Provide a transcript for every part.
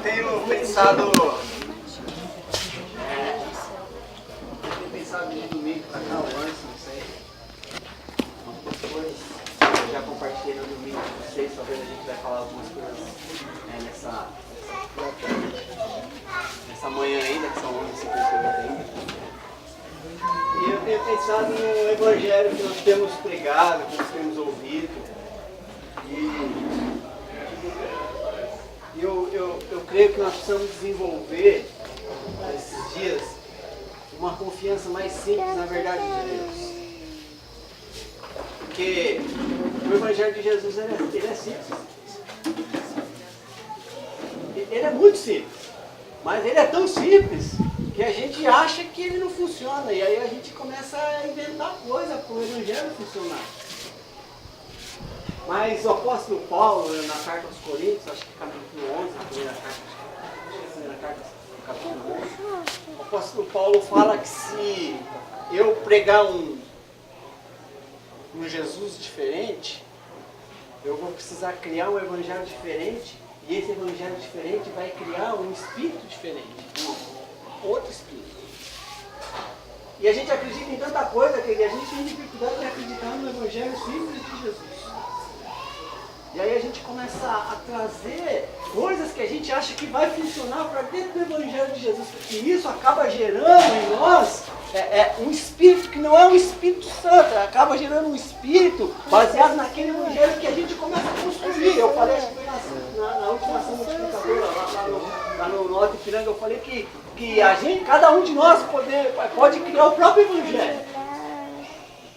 tenho pensado de domingo para cá, ou antes, não sei. Algumas coisas eu já compartilhei no domingo com vocês, talvez a gente vai falar algumas coisas nessa manhã ainda, que são 11h58 ainda. E eu tenho pensado no evangelho que nós temos pregado, que nós temos ouvido. E eu creio que nós precisamos desenvolver nesses dias uma confiança mais simples na verdade de Deus. Porque o evangelho de Jesus ele é simples. Ele é muito simples. Mas ele é tão simples que a gente acha que ele não funciona. E aí a gente começa a inventar coisa para o evangelho funcionar. Mas o apóstolo Paulo, na carta aos Coríntios, acho que capítulo 11, na primeira carta, capítulo 11, o apóstolo Paulo fala que se eu pregar um Jesus diferente, eu vou precisar criar um evangelho diferente, e esse evangelho diferente vai criar um espírito diferente, outro espírito. E a gente acredita em tanta coisa que a gente tem dificuldade de acreditar no evangelho simples de Jesus. E aí a gente começa a trazer coisas que a gente acha que vai funcionar para dentro do Evangelho de Jesus. E isso acaba gerando em nós um espírito que não é um Espírito Santo. Acaba gerando um espírito baseado naquele Evangelho que a gente começa a construir. Eu falei, acho que foi na última ação multiplicadora, lá no Alto Ipiranga, eu falei que a gente, cada um de nós pode criar o próprio Evangelho.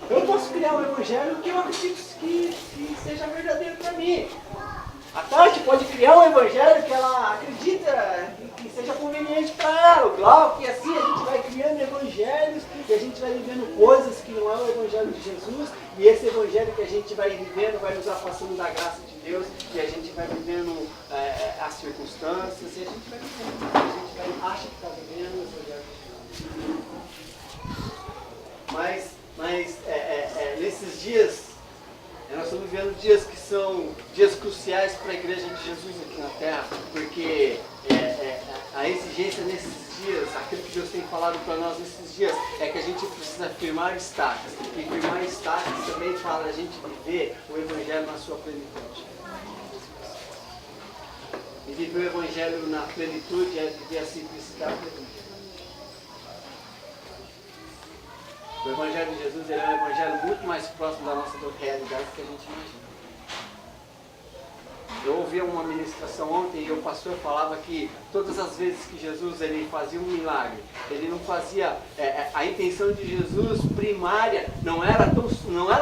Eu posso criar um evangelho que eu acredito que seja verdadeiro para mim. A Tati pode criar um evangelho que ela acredita que seja conveniente para ela. O Glauco, e assim a gente vai criando evangelhos e a gente vai vivendo coisas que não é o evangelho de Jesus. E esse evangelho que a gente vai vivendo vai nos afastando da graça de Deus. E a gente vai vivendo as circunstâncias. E a gente vai vivendo. A gente acha que está vivendo o evangelho de Jesus. Mas nesses dias, nós estamos vivendo dias que são dias cruciais para a igreja de Jesus aqui na Terra, porque a exigência nesses dias, aquilo que Deus tem falado para nós nesses dias, é que a gente precisa firmar estacas. E firmar estacas também fala a gente viver o Evangelho na sua plenitude. E viver o Evangelho na plenitude é viver a simplicidade do Evangelho. O Evangelho de Jesus é um evangelho muito mais próximo da nossa realidade do que a gente imagina. Eu ouvi uma ministração ontem e o pastor falava que todas as vezes que Jesus ele fazia um milagre, ele não fazia, a intenção de Jesus primária não era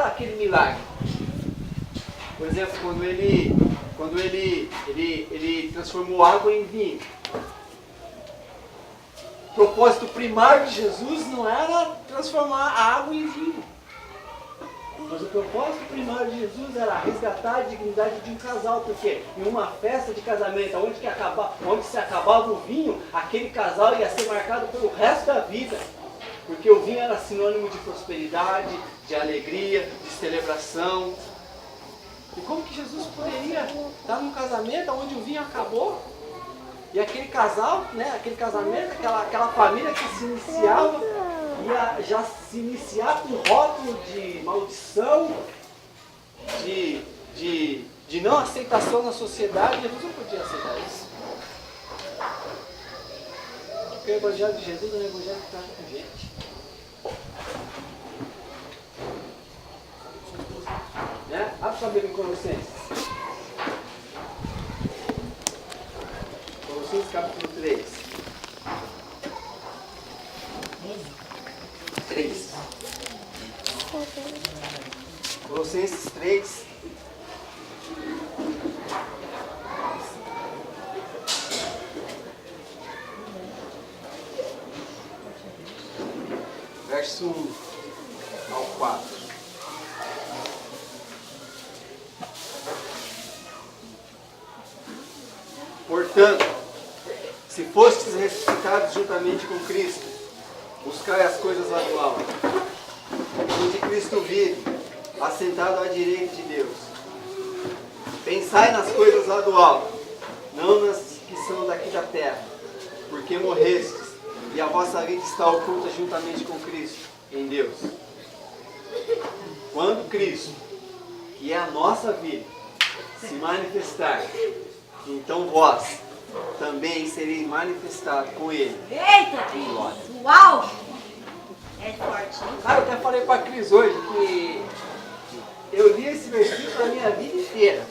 aquele milagre. Por exemplo, quando ele transformou água em vinho. O propósito primário de Jesus não era transformar a água em vinho. Mas o propósito primário de Jesus era resgatar a dignidade de um casal. Porque em uma festa de casamento, onde se acabava o vinho, aquele casal ia ser marcado pelo resto da vida. Porque o vinho era sinônimo de prosperidade, de alegria, de celebração. E como que Jesus poderia estar num casamento onde o vinho acabou? E aquele casal, aquele casamento, aquela família que se iniciava, ia já se iniciar com rótulo de maldição, de não aceitação na sociedade. Jesus não podia aceitar isso. Porque o Evangelho de Jesus é um Evangelho que trata com gente. Abre sua Bíblia em Colossenses. Colossenses capítulo 3. 3. Colossenses 3. Verso 1 ao 4. Portanto, se fostes ressuscitados juntamente com Cristo, buscai as coisas lá do alto, onde Cristo vive, assentado à direita de Deus. Pensai nas coisas lá do alto, não nas que são daqui da terra, porque morrestes, e a vossa vida está oculta juntamente com Cristo em Deus. Quando Cristo, que é a nossa vida, se manifestar, então vós também sereis manifestados com Ele. Eita! Em glória. Uau! É forte, hein? Cara, eu até falei para a Cris hoje que eu li esse versículo a minha vida inteira.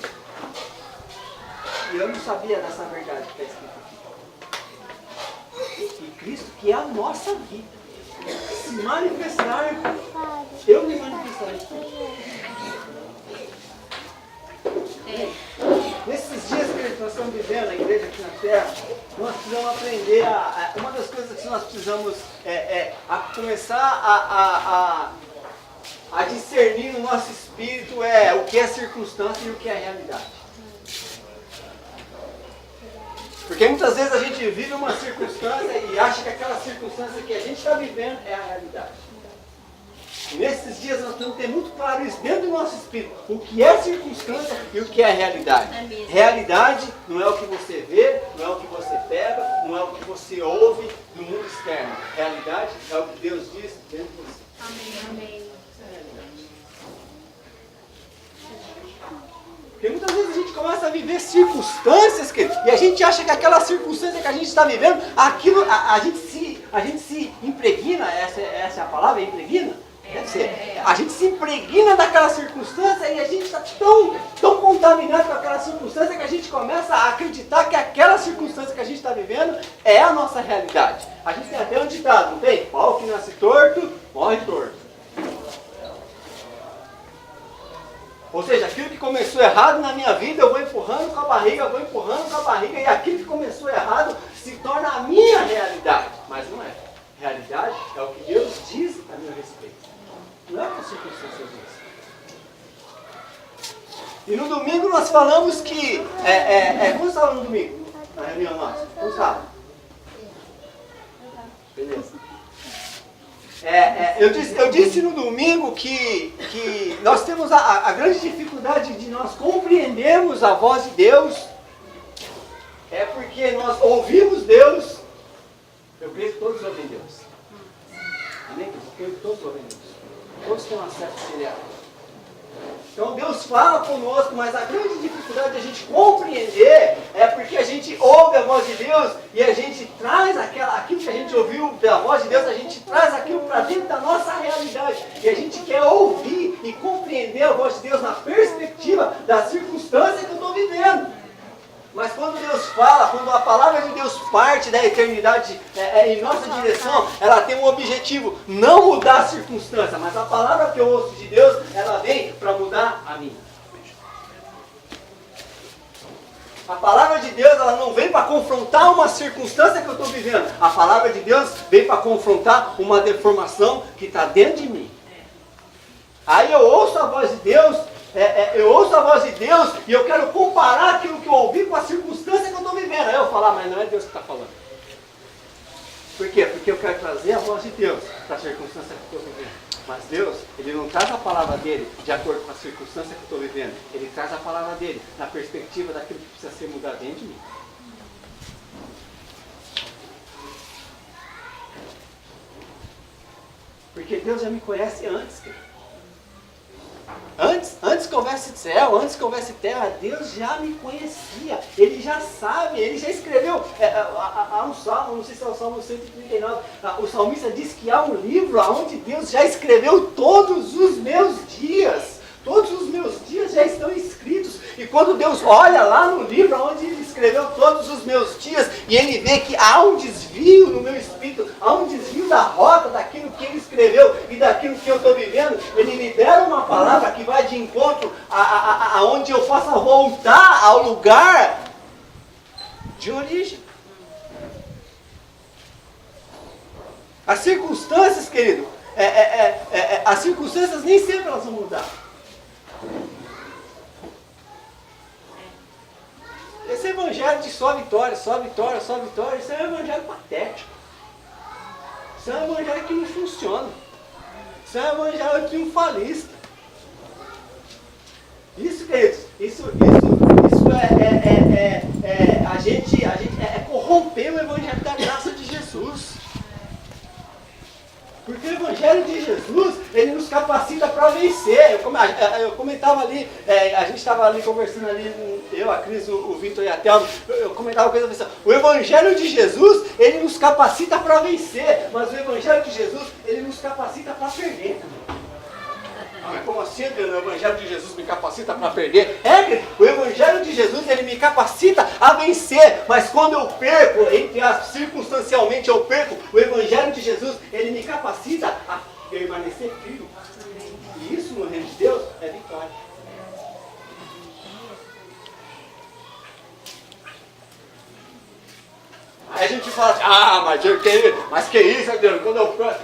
E eu não sabia dessa verdade que está escrito aqui. E Cristo, que é a nossa vida, se manifestar, eu me manifestarei. Nesses dias que nós estamos vivendo na igreja aqui na terra, nós precisamos aprender uma das coisas que nós precisamos a começar a discernir no nosso espírito é o que é circunstância e o que é realidade. Porque muitas vezes a gente vive uma circunstância e acha que aquela circunstância que a gente está vivendo é a realidade. E nesses dias nós temos que ter muito claro isso dentro do nosso espírito. O que é circunstância e o que é realidade. Realidade não é o que você vê, não é o que você pega, não é o que você ouve do mundo externo. Realidade é o que Deus diz dentro de você. Amém, amém. Isso é realidade. Porque muitas vezes a gente começa a viver circunstâncias, querido, e a gente acha que aquela circunstância que a gente está vivendo, aquilo, a gente se impregna, essa é a palavra, impregna? Deve ser. A gente se impregna daquela circunstância e a gente está tão contaminado com aquela circunstância que a gente começa a acreditar que aquela circunstância que a gente está vivendo é a nossa realidade. A gente tem até um ditado, não tem? Pau que nasce torto, morre torto. Ou seja, aquilo que começou errado na minha vida, eu vou empurrando com a barriga, e aquilo que começou errado se torna a minha realidade. Mas não é. Realidade é o que Deus diz a meu respeito. Não é o que as circunstâncias dizem. E no domingo nós falamos que... Quando estava no domingo? Na reunião nossa? Quando estava? Beleza. Eu disse no domingo que nós temos a grande dificuldade de nós compreendermos a voz de Deus. É porque nós ouvimos Deus. Eu creio que todos ouvem Deus. Amém? Eu creio que todos ouvem Deus. Todos têm um acesso direto. Então Deus fala conosco, mas a grande dificuldade de a gente compreender é porque a gente ouve a voz de Deus e a gente traz aquilo que a gente ouviu da voz de Deus, a gente traz aquilo para dentro da nossa realidade. E a gente quer ouvir e compreender a voz de Deus na perspectiva da circunstância que eu estou vivendo. Mas quando Deus fala, quando a palavra de Deus parte da eternidade em nossa direção, ela tem um objetivo, não mudar a circunstância, mas a palavra que eu ouço de Deus, ela vem para mudar a minha. A palavra de Deus, ela não vem para confrontar uma circunstância que eu estou vivendo. A palavra de Deus vem para confrontar uma deformação que está dentro de mim. Aí eu ouço a voz de Deus, e eu quero comparar aquilo que eu ouvi com a circunstância que eu estou vivendo. Aí eu falo, mas não é Deus que está falando. Por quê? Porque eu quero trazer a voz de Deus para a circunstância que eu estou vivendo. Mas Deus, Ele não traz a palavra dele de acordo com a circunstância que eu estou vivendo. Ele traz a palavra dele na perspectiva daquilo que precisa ser mudado dentro de mim. Porque Deus já me conhece antes, querido. Antes que houvesse céu, antes que houvesse terra, Deus já me conhecia. Ele já sabe, Ele já escreveu. Há um salmo, não sei se é o Salmo 139, o salmista diz que há um livro onde Deus já escreveu todos os meus dias. Todos os meus dias já estão escritos. E quando Deus olha lá no livro onde Ele escreveu todos os meus dias, e Ele vê que há um desvio no meu espírito, há um desvio da rota daquilo que Ele escreveu e daquilo que eu estou vivendo, Ele libera uma palavra que vai de encontro aonde eu possa voltar ao lugar de origem. As circunstâncias, querido, as circunstâncias nem sempre elas vão mudar. Esse evangelho de só vitória, só vitória, só vitória, isso é um evangelho patético. Isso é um evangelho que não funciona. Isso é um evangelho triunfalista. Isso, queridos, isso a gente eu comentava ali, a gente estava ali conversando ali, eu, a Cris, o Vitor e a Thelma, eu comentava uma coisa assim, o Evangelho de Jesus, ele nos capacita para vencer, mas o Evangelho de Jesus, ele nos capacita para perder também. Mas como assim, o Evangelho de Jesus me capacita para perder? O Evangelho de Jesus, ele me capacita a vencer, mas quando eu perco, entre aspas, circunstancialmente eu perco, o Evangelho de Jesus, ele me capacita a permanecer firme. E isso no reino de Deus é vitória. Aí a gente fala assim, mas que isso, Deus?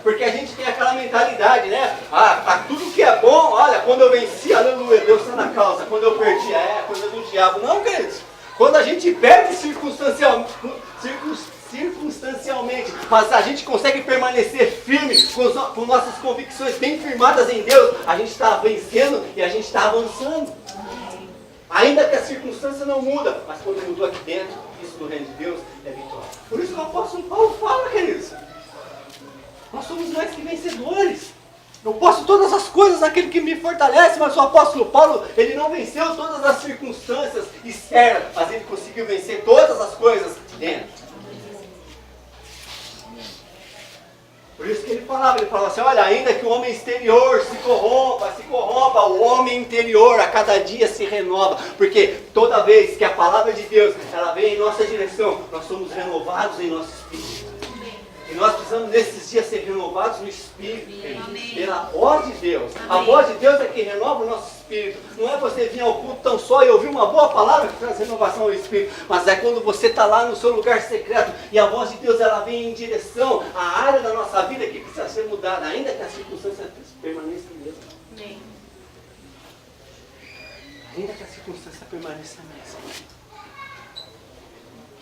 Porque a gente tem aquela mentalidade, né? Tá tudo que é bom, olha, quando eu venci, aleluia, Deus está na causa. Quando eu perdi, coisa do diabo. Não, queridos. Quando a gente perde circunstancialmente, mas a gente consegue permanecer firme com nossas convicções bem firmadas em Deus, a gente está vencendo e a gente está avançando. Ainda que a circunstância não muda, mas quando mudou aqui dentro, isso do reino de Deus é vitória. Por isso que o apóstolo Paulo fala, queridos, nós somos mais que vencedores. Eu posso todas as coisas naquele que me fortalece, mas o apóstolo Paulo, ele não venceu todas as circunstâncias externas, mas ele conseguiu vencer todas as coisas dentro. Por isso que ele falava assim, olha, ainda que o homem exterior se corrompa, o homem interior a cada dia se renova, porque toda vez que a palavra de Deus, ela vem em nossa direção, nós somos renovados em nosso espírito. E nós precisamos nesses dias ser renovados no espírito, pela voz de Deus. A voz de Deus é que renova o nosso espírito. Não é você vir ao culto tão só e ouvir uma boa palavra que traz renovação ao espírito, mas é quando você está lá no seu lugar secreto e a voz de Deus, ela vem em direção à área da nossa vida que precisa ser mudada, ainda que a circunstância permaneça a mesma. Ainda que a circunstância permaneça a mesma.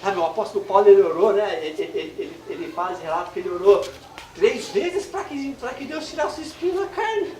Sabe, o apóstolo Paulo, ele orou, né? Ele faz relato que ele orou 3 vezes para que Deus tirasse o espinho da carne.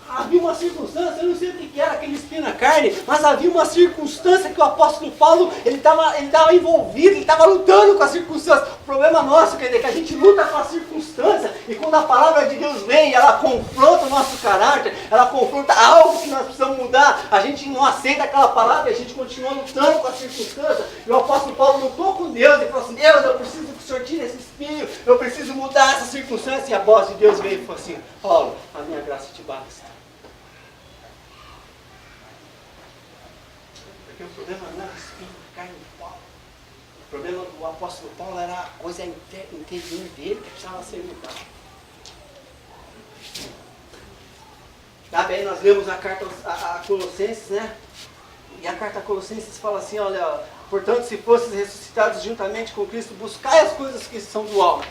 Havia uma circunstância, eu não sei o que era aquele espinho na carne, mas havia uma circunstância que o apóstolo Paulo, ele estava envolvido, ele estava lutando com a circunstância. O problema nosso, quer dizer, que a gente luta com a circunstância, e quando a palavra de Deus vem, ela confronta o nosso caráter, ela confronta algo que nós precisamos mudar, a gente não aceita aquela palavra e a gente continua lutando com a circunstância. E o apóstolo Paulo lutou com Deus e falou assim, Deus, eu preciso que o Senhor tire esse espinho, eu preciso mudar essa circunstância. E a voz de Deus veio e falou assim, Paulo, a minha graça te basta. Porque o problema não era o espinho de carne de Paulo. O problema do apóstolo Paulo era a coisa interior dele que precisava ser mudada. Tá bem, nós lemos a carta a Colossenses, né? E a carta a Colossenses fala assim, olha, portanto, se fosses ressuscitados juntamente com Cristo, buscai as coisas que são do alto.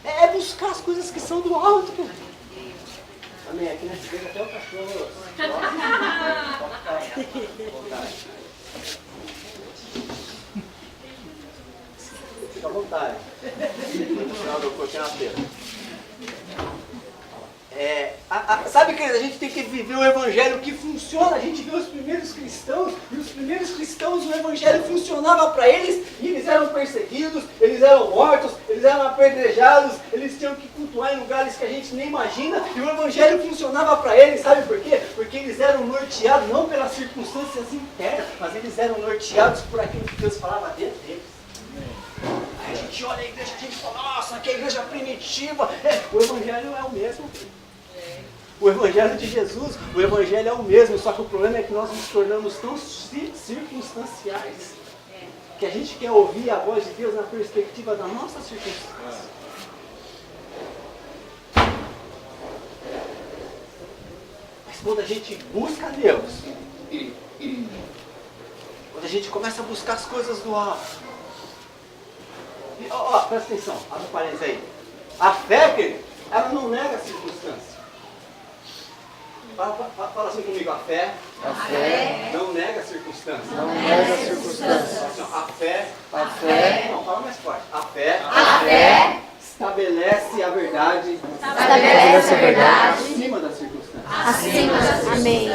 É buscar as coisas que são do alto, cara. Amém, aqui nessa igreja até o cachorro. Fica à vontade. No final do corte é uma pena. Sabe, querido, a gente tem que viver o evangelho que funciona. A gente vê os primeiros cristãos, e os primeiros cristãos, o evangelho funcionava para eles, e eles eram perseguidos, eles eram mortos, eles eram apedrejados, eles tinham que cultuar em lugares que a gente nem imagina, e o evangelho funcionava para eles, sabe por quê? Porque eles eram norteados não pelas circunstâncias internas, mas eles eram norteados por aquilo que Deus falava dentro deles. Aí a gente olha a igreja, a gente fala, nossa, que igreja primitiva. O evangelho é o mesmo. O evangelho de Jesus, o evangelho é o mesmo, só que o problema é que nós nos tornamos tão circunstanciais que a gente quer ouvir a voz de Deus na perspectiva da nossa circunstância. Mas quando a gente busca Deus, quando a gente começa a buscar as coisas do alto, presta atenção, abre um parênteses aí. A fé, querido, ela não nega a circunstância. Fala assim comigo, a fé não nega a circunstância. Não nega a circunstância. A fé, não, fala mais forte. A fé estabelece a verdade, acima da circunstância. Amém.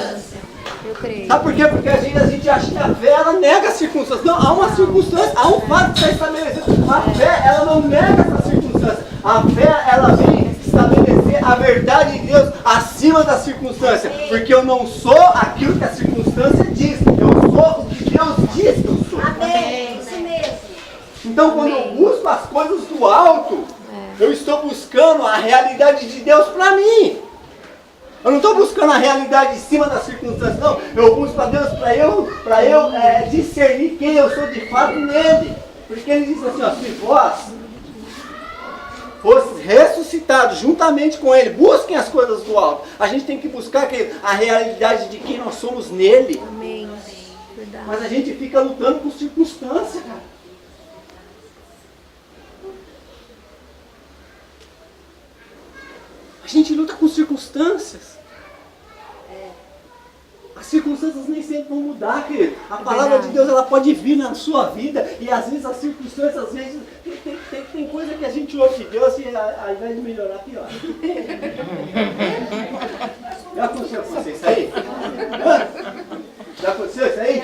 Eu creio. Sabe por quê? Porque a gente acha que a fé, ela nega a circunstância. Não, há uma circunstância, há um fato que está estabelecido. A fé, ela não nega essa circunstância. A fé, ela vem estabelecer a verdade de Deus acima da circunstância. Porque eu não sou aquilo que a circunstância diz. Eu sou o que Deus diz que eu sou. Amém. Isso mesmo. Então quando eu busco as coisas do alto, eu estou buscando a realidade de Deus para mim. Eu não estou buscando a realidade em cima das circunstâncias, não. Eu busco a Deus para eu discernir quem eu sou de fato nele. Porque ele diz assim, ó, se vós fostes ressuscitados juntamente com ele, busquem as coisas do alto. A gente tem que buscar a realidade de quem nós somos nele. Amém. Verdade. Mas a gente fica lutando com circunstância, cara. A gente luta com circunstâncias. As circunstâncias nem sempre vão mudar, querido. A palavra de Deus, ela pode vir na sua vida e às vezes as circunstâncias, às vezes, tem coisa que a gente ouve de Deus e ao invés de melhorar, pior. Já aconteceu com você isso aí? Já aconteceu isso aí?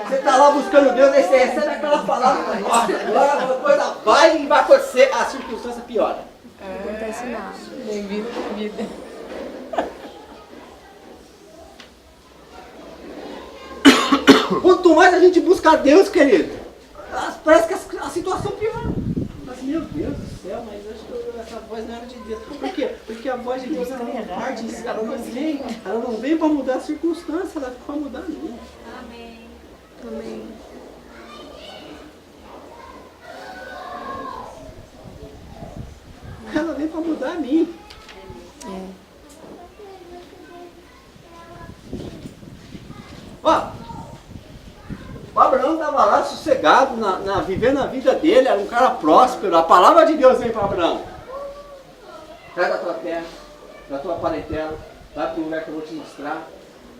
Você está lá buscando Deus, aí você recebe aquela palavra, nossa, agora a coisa vai e vai acontecer, a circunstância piora. Não acontece nada. Bem-vindo à vida. Quanto mais a gente busca a Deus, querido, parece que a situação piora. Mas, meu Deus do céu, mas eu acho que essa voz não era de Deus. Por quê? Porque a voz de Deus, ela não parte, ela não vem para mudar a circunstância, ela vem para mudar a mim. Amém. Amém. Ela vem para mudar a mim. Ó, o Abraão estava lá sossegado, vivendo a vida dele, era um cara próspero. A palavra de Deus vem para Abraão. Sai da tua terra, da tua parentela, vai para o lugar que eu vou te mostrar.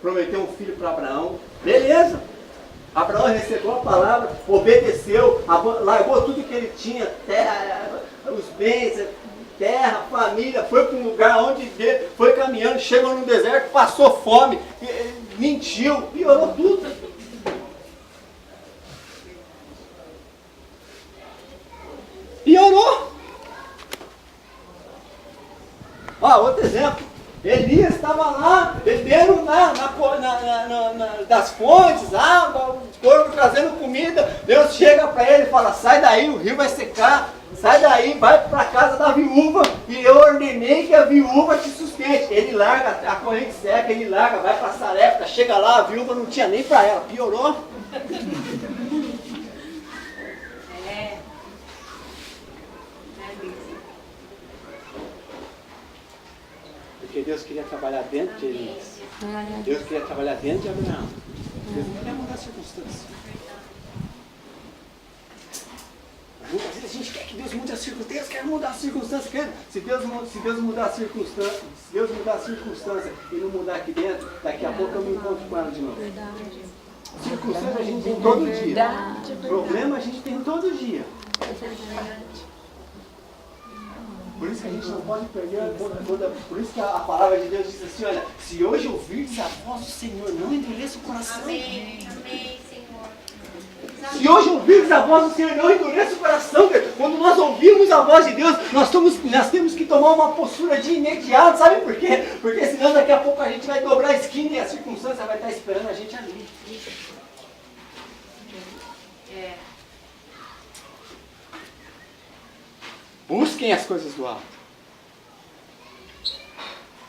Prometeu um filho para Abraão. Beleza. Abraão recebeu a palavra, obedeceu, largou tudo que ele tinha, terra, os bens, terra, família, foi para um lugar onde foi caminhando, chegou no deserto, passou fome, mentiu, piorou tudo. Piorou. Ó, outro exemplo. Elias estava lá, bebendo das fontes, água, o corpo trazendo comida. Deus chega para ele e fala, sai daí, o rio vai secar. Sai daí, vai para a casa da viúva e eu ordenei que a viúva te sustente. Ele larga a corrente seca, ele larga, vai para Sarepta, chega lá, a viúva não tinha nem para ela, piorou. Porque Deus queria trabalhar dentro de Elias. Deus queria trabalhar dentro de Abraão. Deus não queria mudar a circunstância. Muitas vezes a gente quer que Deus mude as circunstâncias, Deus quer mudar as circunstâncias. Se Deus mudar a circunstância, se Deus mudar a circunstância e não mudar aqui dentro, daqui a pouco eu me encontro com ela de novo. Circunstância a gente tem todo dia. Problema a gente tem todo dia. Por isso que a gente não pode perder por isso que a palavra de Deus diz assim, olha, se hoje ouvirdes a voz do Senhor, não endureça o coração. Amém. Amém, Senhor. Se hoje ouvirmos a voz do Senhor, não endureça o coração. Quando nós ouvimos a voz de Deus, nós temos que tomar uma postura de imediato. Sabe por quê? Porque senão daqui a pouco a gente vai dobrar a esquina e a circunstância vai estar esperando a gente ali. Busquem as coisas do alto.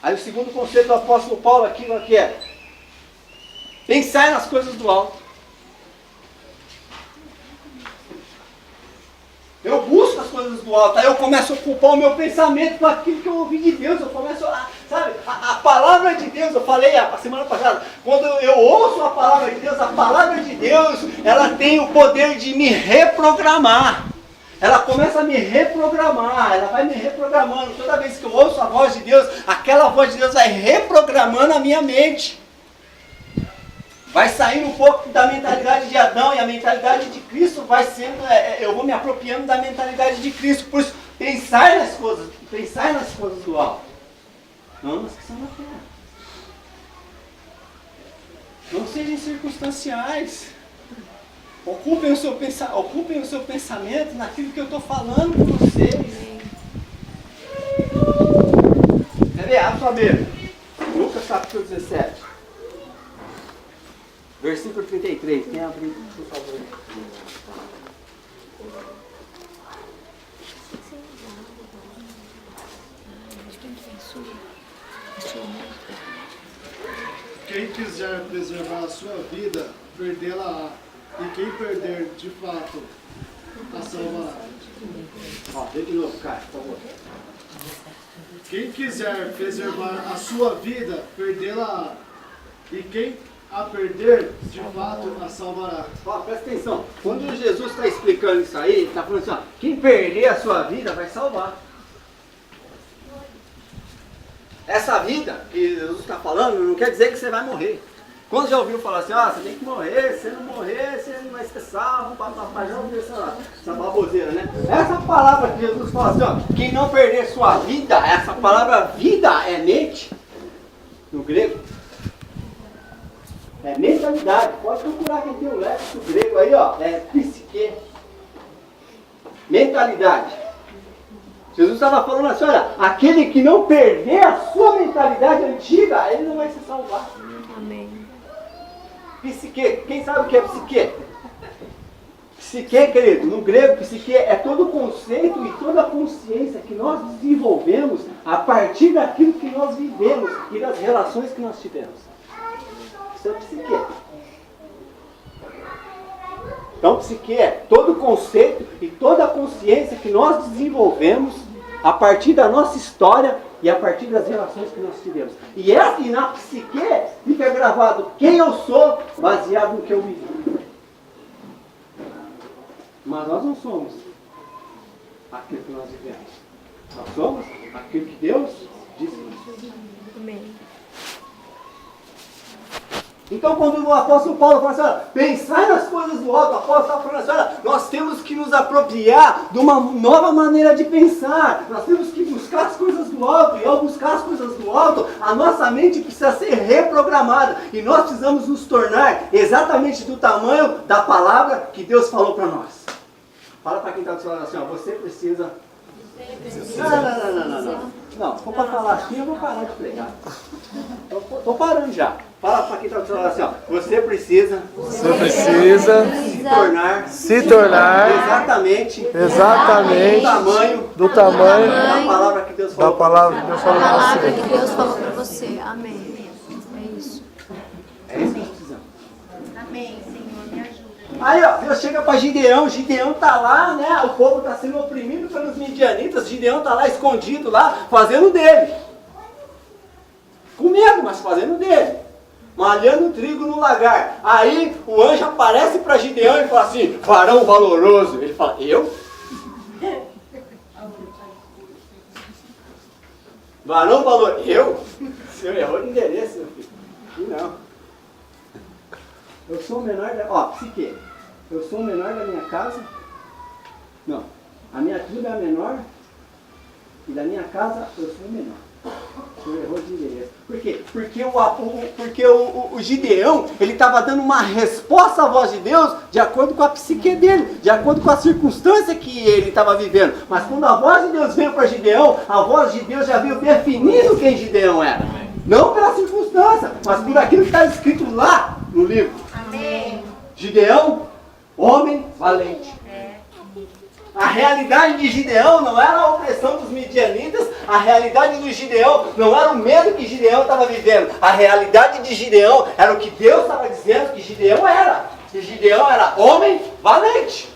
Aí o segundo conceito do apóstolo Paulo aqui é pensar nas coisas do alto. Eu busco as coisas do alto, aí eu começo a ocupar o meu pensamento com aquilo que eu ouvi de Deus. Eu começo a palavra de Deus, eu falei a semana passada, quando eu ouço a palavra de Deus, ela tem o poder de me reprogramar. Ela começa a me reprogramar, ela vai me reprogramando. Toda vez que eu ouço a voz de Deus, aquela voz de Deus vai reprogramando a minha mente. Vai saindo um pouco da mentalidade de Adão e a mentalidade de Cristo vai sendo, eu vou me apropriando da mentalidade de Cristo. Por isso, pensar nas coisas do alto, não nas que são na terra. Não sejam circunstanciais. Ocupem o seu pensamento naquilo que eu estou falando com vocês. sua Bíblia. Lucas capítulo 17. Versículo 33. Quem abrir, por favor. Quem quiser preservar a sua vida, perdê-la-á. E quem perder, de fato, a salvará. Ó, vê de novo, cara, por favor. Quem quiser preservar a sua vida, perdê-la-á. E quem a perder, de fato, a salvará. Ó, presta atenção. Quando Jesus está explicando isso aí, ele está falando assim, ó, quem perder a sua vida vai salvar. Essa vida que Jesus está falando não quer dizer que você vai morrer. Quando já ouviu falar assim, você tem que morrer, se não morrer, você não vai ser salvo, já ouviu essa baboseira, né? Essa palavra que Jesus fala assim, ó, quem não perder sua vida, essa palavra vida é mente, no grego. É mentalidade, pode procurar quem tem o léxico grego aí, ó, é psique. Mentalidade. Jesus estava falando assim, olha, aquele que não perder a sua mentalidade antiga, ele não vai se salvar. Amém. Psique, quem sabe o que é psique? Psique, querido, no grego, psique é todo o conceito e toda a consciência que nós desenvolvemos a partir daquilo que nós vivemos e das relações que nós tivemos. Isso é psique. Então, psique é todo o conceito e toda a consciência que nós desenvolvemos a partir da nossa história e a partir das relações que nós tivemos. E na psique fica gravado quem eu sou, baseado no que eu vivi. Mas nós não somos aquilo que nós vivemos. Nós somos aquilo que Deus disse. Amém. Então, quando o apóstolo Paulo fala assim, olha, pensai nas coisas do alto, o apóstolo está falando assim, olha, nós temos que nos apropriar de uma nova maneira de pensar, nós temos que buscar as coisas do alto, e ao buscar as coisas do alto, a nossa mente precisa ser reprogramada, e nós precisamos nos tornar exatamente do tamanho da palavra que Deus falou para nós. Fala para quem está do seu lado assim, ó, você precisa... Não, se for para falar assim, eu vou parar de pregar. Estou parando já. Fala para quem está do seu lado assim, ó. Você precisa se tornar exatamente do tamanho da palavra que Deus falou. A palavra que Deus falou para você. Amém. É isso. É isso que nós precisamos. Amém, Senhor, me ajuda. Aí, ó, Deus chega para Gideão está lá, né? O povo está sendo oprimido pelos midianitas. Gideão está lá escondido lá, fazendo dele. Com medo, mas fazendo dele. Malhando trigo no lagar. Aí o anjo aparece para Gideão e fala assim, varão valoroso. Ele fala, eu? Varão valoroso. Eu? O senhor errou de endereço, meu filho. E não. Eu sou o menor da... Ó, psique. Eu sou o menor da minha casa. Não. A minha tribo é a menor. E da minha casa eu sou o menor. O senhor errou de endereço. Por quê? Porque o Gideão, ele estava dando uma resposta à voz de Deus de acordo com a psique dele, de acordo com a circunstância que ele estava vivendo. Mas quando a voz de Deus veio para Gideão, a voz de Deus já veio definindo quem Gideão era. Não pela circunstância, mas por aquilo que está escrito lá no livro. Amém. Gideão, homem valente. A realidade de Gideão não era a opressão dos midianitas, a realidade do Gideão não era o medo que Gideão estava vivendo, a realidade de Gideão era o que Deus estava dizendo que Gideão era. Que Gideão era homem valente.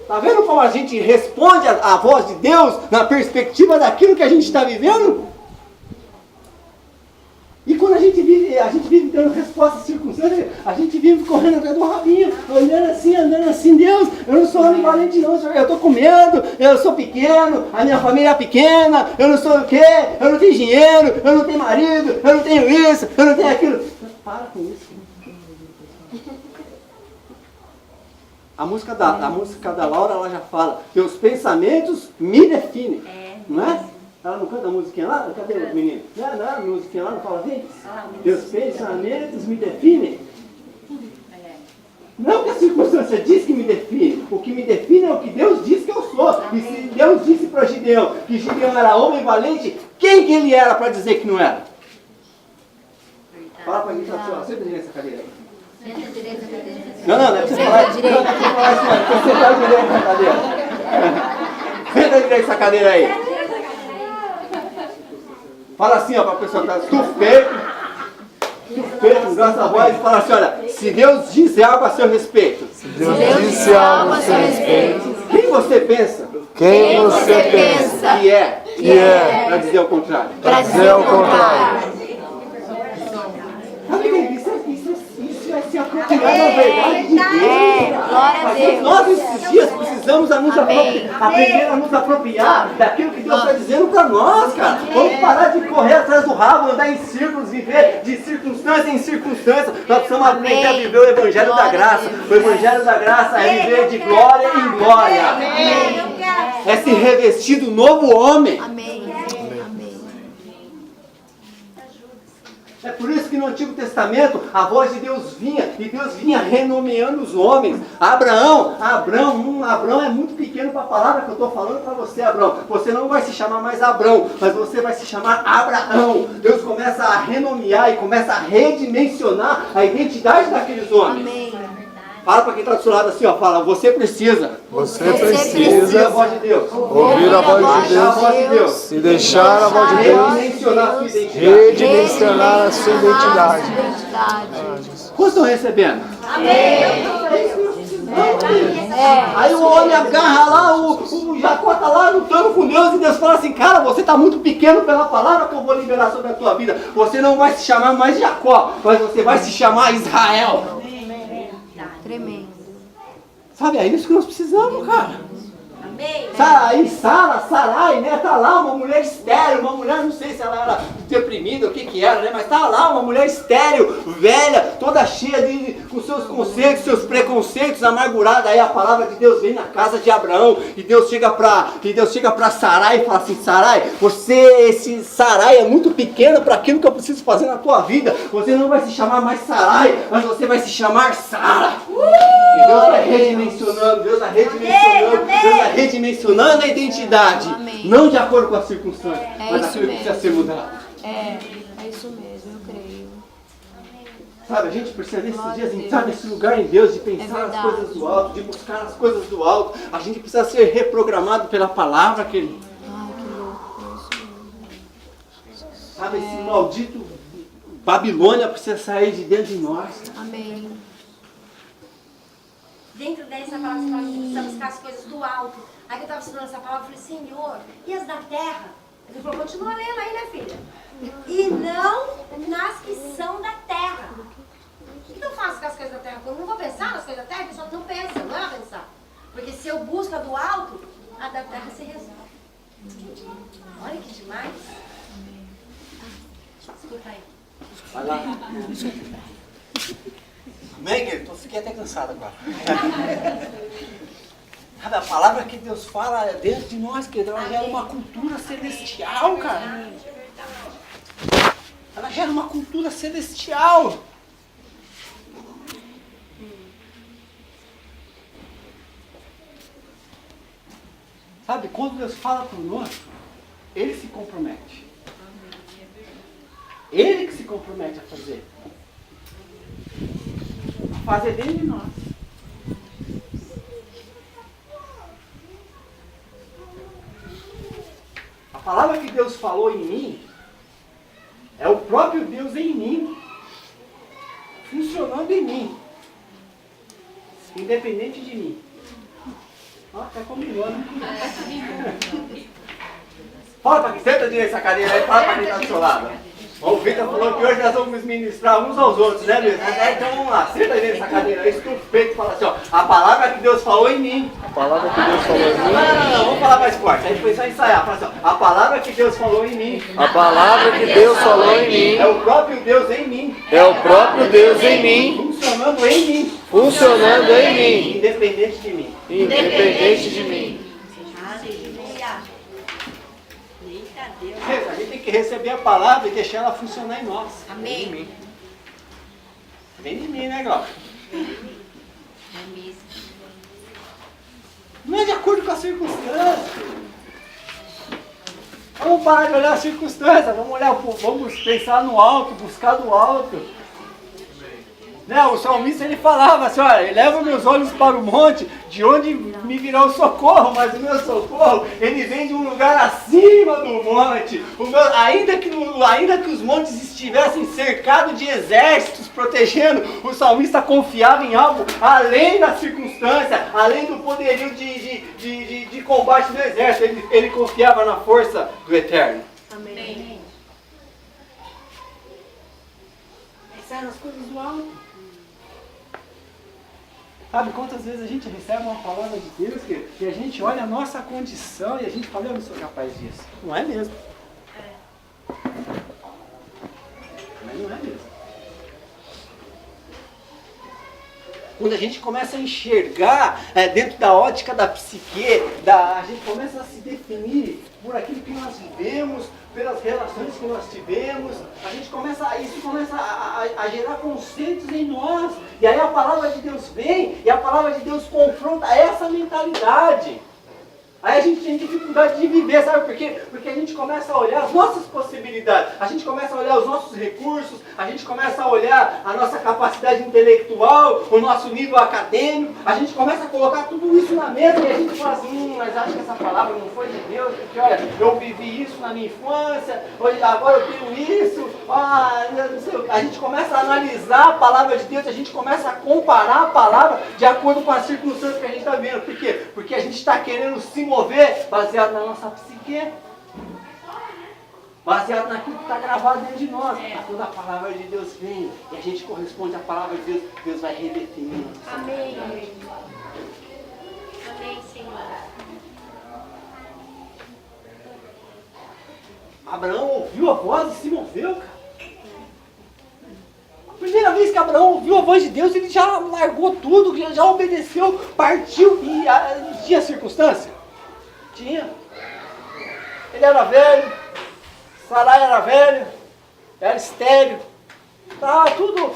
Está vendo como a gente responde à voz de Deus na perspectiva daquilo que a gente está vivendo? E quando a gente vive dando resposta às circunstâncias, a gente vive correndo atrás do rabinho, andando assim, Deus, eu não sou homem valente não, Senhor, eu estou com medo, eu sou pequeno, a minha família é pequena, eu não sou o quê, eu não tenho dinheiro, eu não tenho marido, eu não tenho isso, eu não tenho aquilo. Para com isso. A música da Laura, ela já fala, teus pensamentos me definem, não é? Ela não canta a musiquinha lá? Cadê o menino? Não é a musiquinha lá, não fala assim? Teus pensamentos me definem. Não que a circunstância diz que me define. O que me define é o que Deus diz que eu sou. E se Deus disse para Gideão que Gideão era homem valente, quem que ele era para dizer que não era? Fala para mim, senta direito essa cadeira. Não é pra você falar. Não, não é pra você falar assim, ó. Você senta direito essa cadeira. Senta direito essa cadeira aí. Fala assim, ó, para a pessoa que está estufeito, grossa voz, e fala assim, olha, se Deus disse algo a seu respeito. Se Deus disse algo a seu respeito. Quem você pensa? Quem você pensa Que é. Para dizer o contrário. para dizer o contrário. Isso vai se apropriar da verdade de Deus. Glória a Deus. Nós, esses dias, precisamos aprender a nos apropriar daquilo que Deus está dizendo para nós, cara. Vamos parar de correr atrás do rabo, andar em círculos, viver de circunstância em circunstância. Nós precisamos aprender a viver o Evangelho da Graça. O Evangelho da Graça é viver de glória em glória. É se revestir do novo homem. Amém. É por isso que no Antigo Testamento a voz de Deus vinha, e Deus vinha renomeando os homens. Abraão é muito pequeno para a palavra que eu estou falando para você, Abraão. Você não vai se chamar mais Abrão, mas você vai se chamar Abraão. Deus começa a renomear e começa a redimensionar a identidade daqueles homens. Amém. Fala para quem está do seu lado assim, ó, fala, você precisa. Você Ouvir a precisa voz de Deus. ouvir a voz de Deixar a voz de Deus Deus. e deixar a voz de Deus Redimensionar a sua identidade. redimensionar a sua identidade. Quantos estão recebendo? Aí o homem agarra lá, o Jacó está lá lutando com Deus e Deus fala assim, cara, você está muito pequeno pela palavra que eu vou liberar sobre a tua vida. Você não vai se chamar mais Jacó, mas você vai se chamar Israel. Tremendo. Sabe, é isso que nós precisamos, cara. Amém. Aí Sarai, né, tá lá uma mulher estéril, uma mulher, não sei se ela era deprimida, o que era, né, mas tá lá uma mulher estéril, velha, toda cheia com seus conceitos, seus preconceitos, amargurada. Aí a palavra de Deus vem na casa de Abraão, e Deus chega pra Sarai e fala assim, Sarai, esse Sarai é muito pequeno para aquilo que eu preciso fazer na tua vida. Você não vai se chamar mais Sarai, mas você vai se chamar Sara. E Deus vai redimensionando, Deus vai redimensionando a identidade. Amém. Não de acordo com as circunstâncias, mas isso aquilo que mesmo. precisa ser mudado. É isso mesmo, eu creio. Sabe, a gente precisa nesses Glória dias a Deus. entrar nesse lugar em Deus, de pensar nas verdade. coisas do alto, de buscar as coisas do alto. A gente precisa ser reprogramado pela palavra, querido. Ai, que louco, é isso mesmo. Sabe, esse maldito Babilônia precisa sair de dentro de nós. Amém. Dentro dessa palavra você fala que precisa buscar as coisas do alto. Aí que eu estava estudando essa palavra, eu falei, Senhor, e as da terra? Ele falou, continua lendo aí, né, filha? E não nas que são da terra. O que eu faço com as coisas da terra? Eu não vou pensar nas coisas da terra, a pessoa não pensa, não é ela pensar. Porque se eu busco a do alto, a da terra se resolve. Olha que demais. Escuta aí. Vai lá. Amém, querido? Fiquei até cansado agora. Sabe, a palavra que Deus fala é dentro de nós, querido. Ela gera uma cultura celestial, cara. Ela gera uma cultura celestial. Sabe, quando Deus fala conosco, Ele se compromete. Ele que se compromete a fazer. A fazer dentro de nós. A palavra que Deus falou em mim é o próprio Deus em mim, funcionando em mim, independente de mim. Ó, até combinou, né? Fala para quem senta direito essa cadeira aí, fala para quem está do seu lado. O Vitor falou que hoje nós vamos ministrar uns aos outros, né, Vitor? Então vamos lá, senta aí nessa cadeira aí, estou feito e fala assim, ó, a palavra que Deus falou em mim. A palavra que Deus falou em mim. Não, vamos falar mais forte, aí depois só ensaiar. Fala assim, ó, a palavra que Deus falou em mim. A palavra que Deus falou em mim É o próprio Deus em mim, é o próprio Deus em mim, funcionando em mim, funcionando em mim, independente de mim. independente de mim. A gente tem que receber a palavra e deixar ela funcionar em nós. Amém. Vem de mim, né, Glauco? Não é de acordo com a circunstância. Vamos parar de olhar a circunstância, vamos pensar no alto, buscar do alto. Né? O salmista ele falava assim, olha, eleva meus olhos para o monte, de onde me virá o socorro, mas o meu socorro, ele vem de um lugar acima do monte. Ainda que os montes estivessem cercados de exércitos protegendo, o salmista confiava em algo além da circunstância, além do poderio de combate do exército, ele confiava na força do Eterno. Amém. Pensar nas coisas do alto. Sabe quantas vezes a gente recebe uma palavra de Deus que a gente olha a nossa condição e a gente fala, eu não sou capaz disso. Não é mesmo. Mas não é mesmo. Quando a gente começa a enxergar dentro da ótica da psique, a gente começa a se definir por aquilo que nós vivemos, pelas relações que nós tivemos, isso começa a gerar conceitos em nós. E aí a palavra de Deus vem e a palavra de Deus confronta essa mentalidade. Aí a gente tem dificuldade de viver, sabe por quê? Porque a gente começa a olhar as nossas possibilidades, a gente começa a olhar os nossos recursos, a gente começa a olhar a nossa capacidade intelectual, o nosso nível acadêmico, a gente começa a colocar tudo isso na mesa e a gente fala assim, mas acho que essa palavra não foi de Deus, porque olha, eu vivi isso na minha infância, agora eu tenho isso, a gente começa a analisar a palavra de Deus, a gente começa a comparar a palavra de acordo com as circunstâncias que a gente está vendo. Por quê? Porque a gente está querendo se mover baseado na nossa psique, baseado naquilo que está gravado dentro de nós. Quando a palavra de Deus vem e a gente corresponde à palavra de Deus, Deus vai redefinir. Amém. Amém, Senhor. Abraão ouviu a voz e se moveu, cara. A primeira vez que Abraão ouviu a voz de Deus, ele já largou tudo, já obedeceu, partiu e tinha circunstância. Tinha. Ele era velho, Sarai era velho, era estéril. Tudo.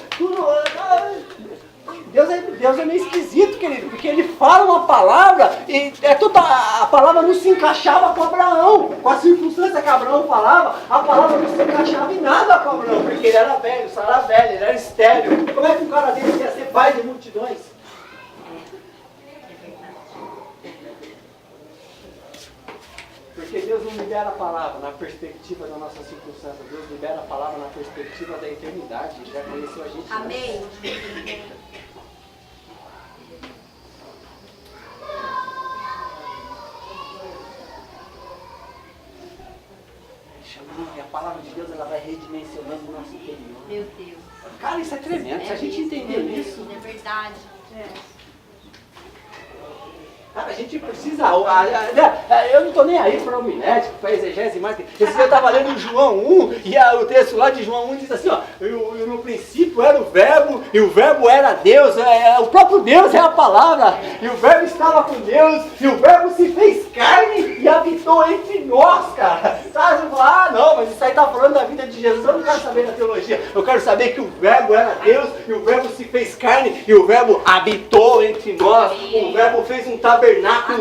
Deus é meio esquisito, querido, porque ele fala uma palavra e a palavra não se encaixava com Abraão. Com a circunstância que Abraão falava, a palavra não se encaixava em nada com Abraão, porque ele era velho, Sarai era velho, ele era estéril. Como é que um cara desse ia ser pai de multidões? Porque Deus não libera a palavra na perspectiva da nossa circunstância. Deus libera a palavra na perspectiva da eternidade. Ele já conheceu a gente. Amém. E a palavra de Deus ela vai redimensionando o nosso interior. Meu Deus. Cara, isso é tremendo. Se a gente entender isso... É verdade. Cara, a gente precisa... Eu não estou nem aí para homilético, para exegese mais. Esse dia eu estava lendo João 1 e o texto lá de João 1 diz assim, ó, no princípio era o verbo e o verbo era Deus. O próprio Deus é a palavra. E o verbo estava com Deus e o verbo se fez carne e habitou entre nós, cara. Sabe? Você fala, não, mas isso aí está falando da vida de Jesus. Eu não quero saber da teologia. Eu quero saber que o verbo era Deus e o verbo se fez carne e o verbo habitou entre nós. O verbo fez um tabernáculo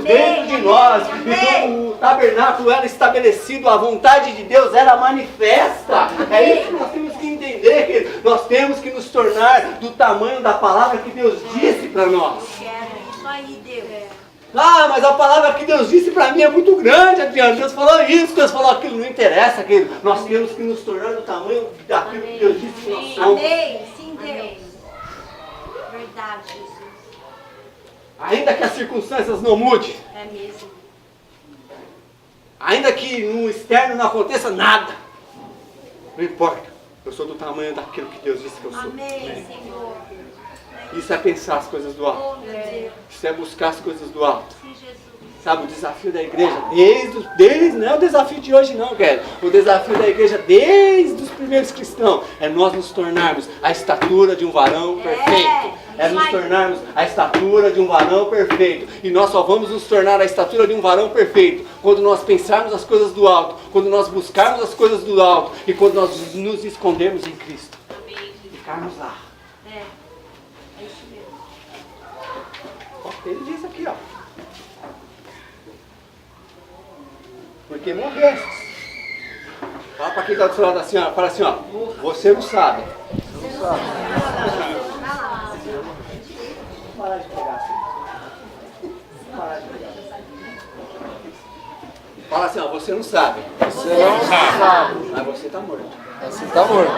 dentro de nós. Então o tabernáculo era estabelecido, a vontade de Deus era manifesta. É isso que nós temos que entender, que nós temos que nos tornar do tamanho da palavra que Deus disse para nós. Isso aí, Deus. Mas a palavra que Deus disse para mim é muito grande, Adriano. Deus falou isso, Deus falou aquilo, não interessa, querido. Nós temos que nos tornar do tamanho daquilo que Deus disse que nós somos. Amém. Sim, Deus. Verdade, Jesus. Ainda que as circunstâncias não mudem, É mesmo. ainda que no externo não aconteça nada, não importa, eu sou do tamanho daquilo que Deus disse que eu sou. Amém, Senhor. Isso é pensar as coisas do alto, Oh, meu Deus. isso é buscar as coisas do alto. Sim, Jesus. Sabe, o desafio da igreja, não é o desafio de hoje não, velho. O desafio da igreja desde os primeiros cristãos é nós nos tornarmos a estatura de um varão perfeito. É nos tornarmos a estatura de um varão perfeito. E nós só vamos nos tornar a estatura de um varão perfeito quando nós pensarmos as coisas do alto, quando nós buscarmos as coisas do alto e quando nós nos escondermos em Cristo. Amém. Ficarmos lá. É isso mesmo. Ele disse aqui, ó. Porque morrestes. Fala para quem está do seu lado assim, ó. Fala assim, ó. Você não sabe. Parar de pegar assim. Parar de pegar. Fala assim, ó. Você não sabe. Você não sabe. Mas você está morto. Você está morto.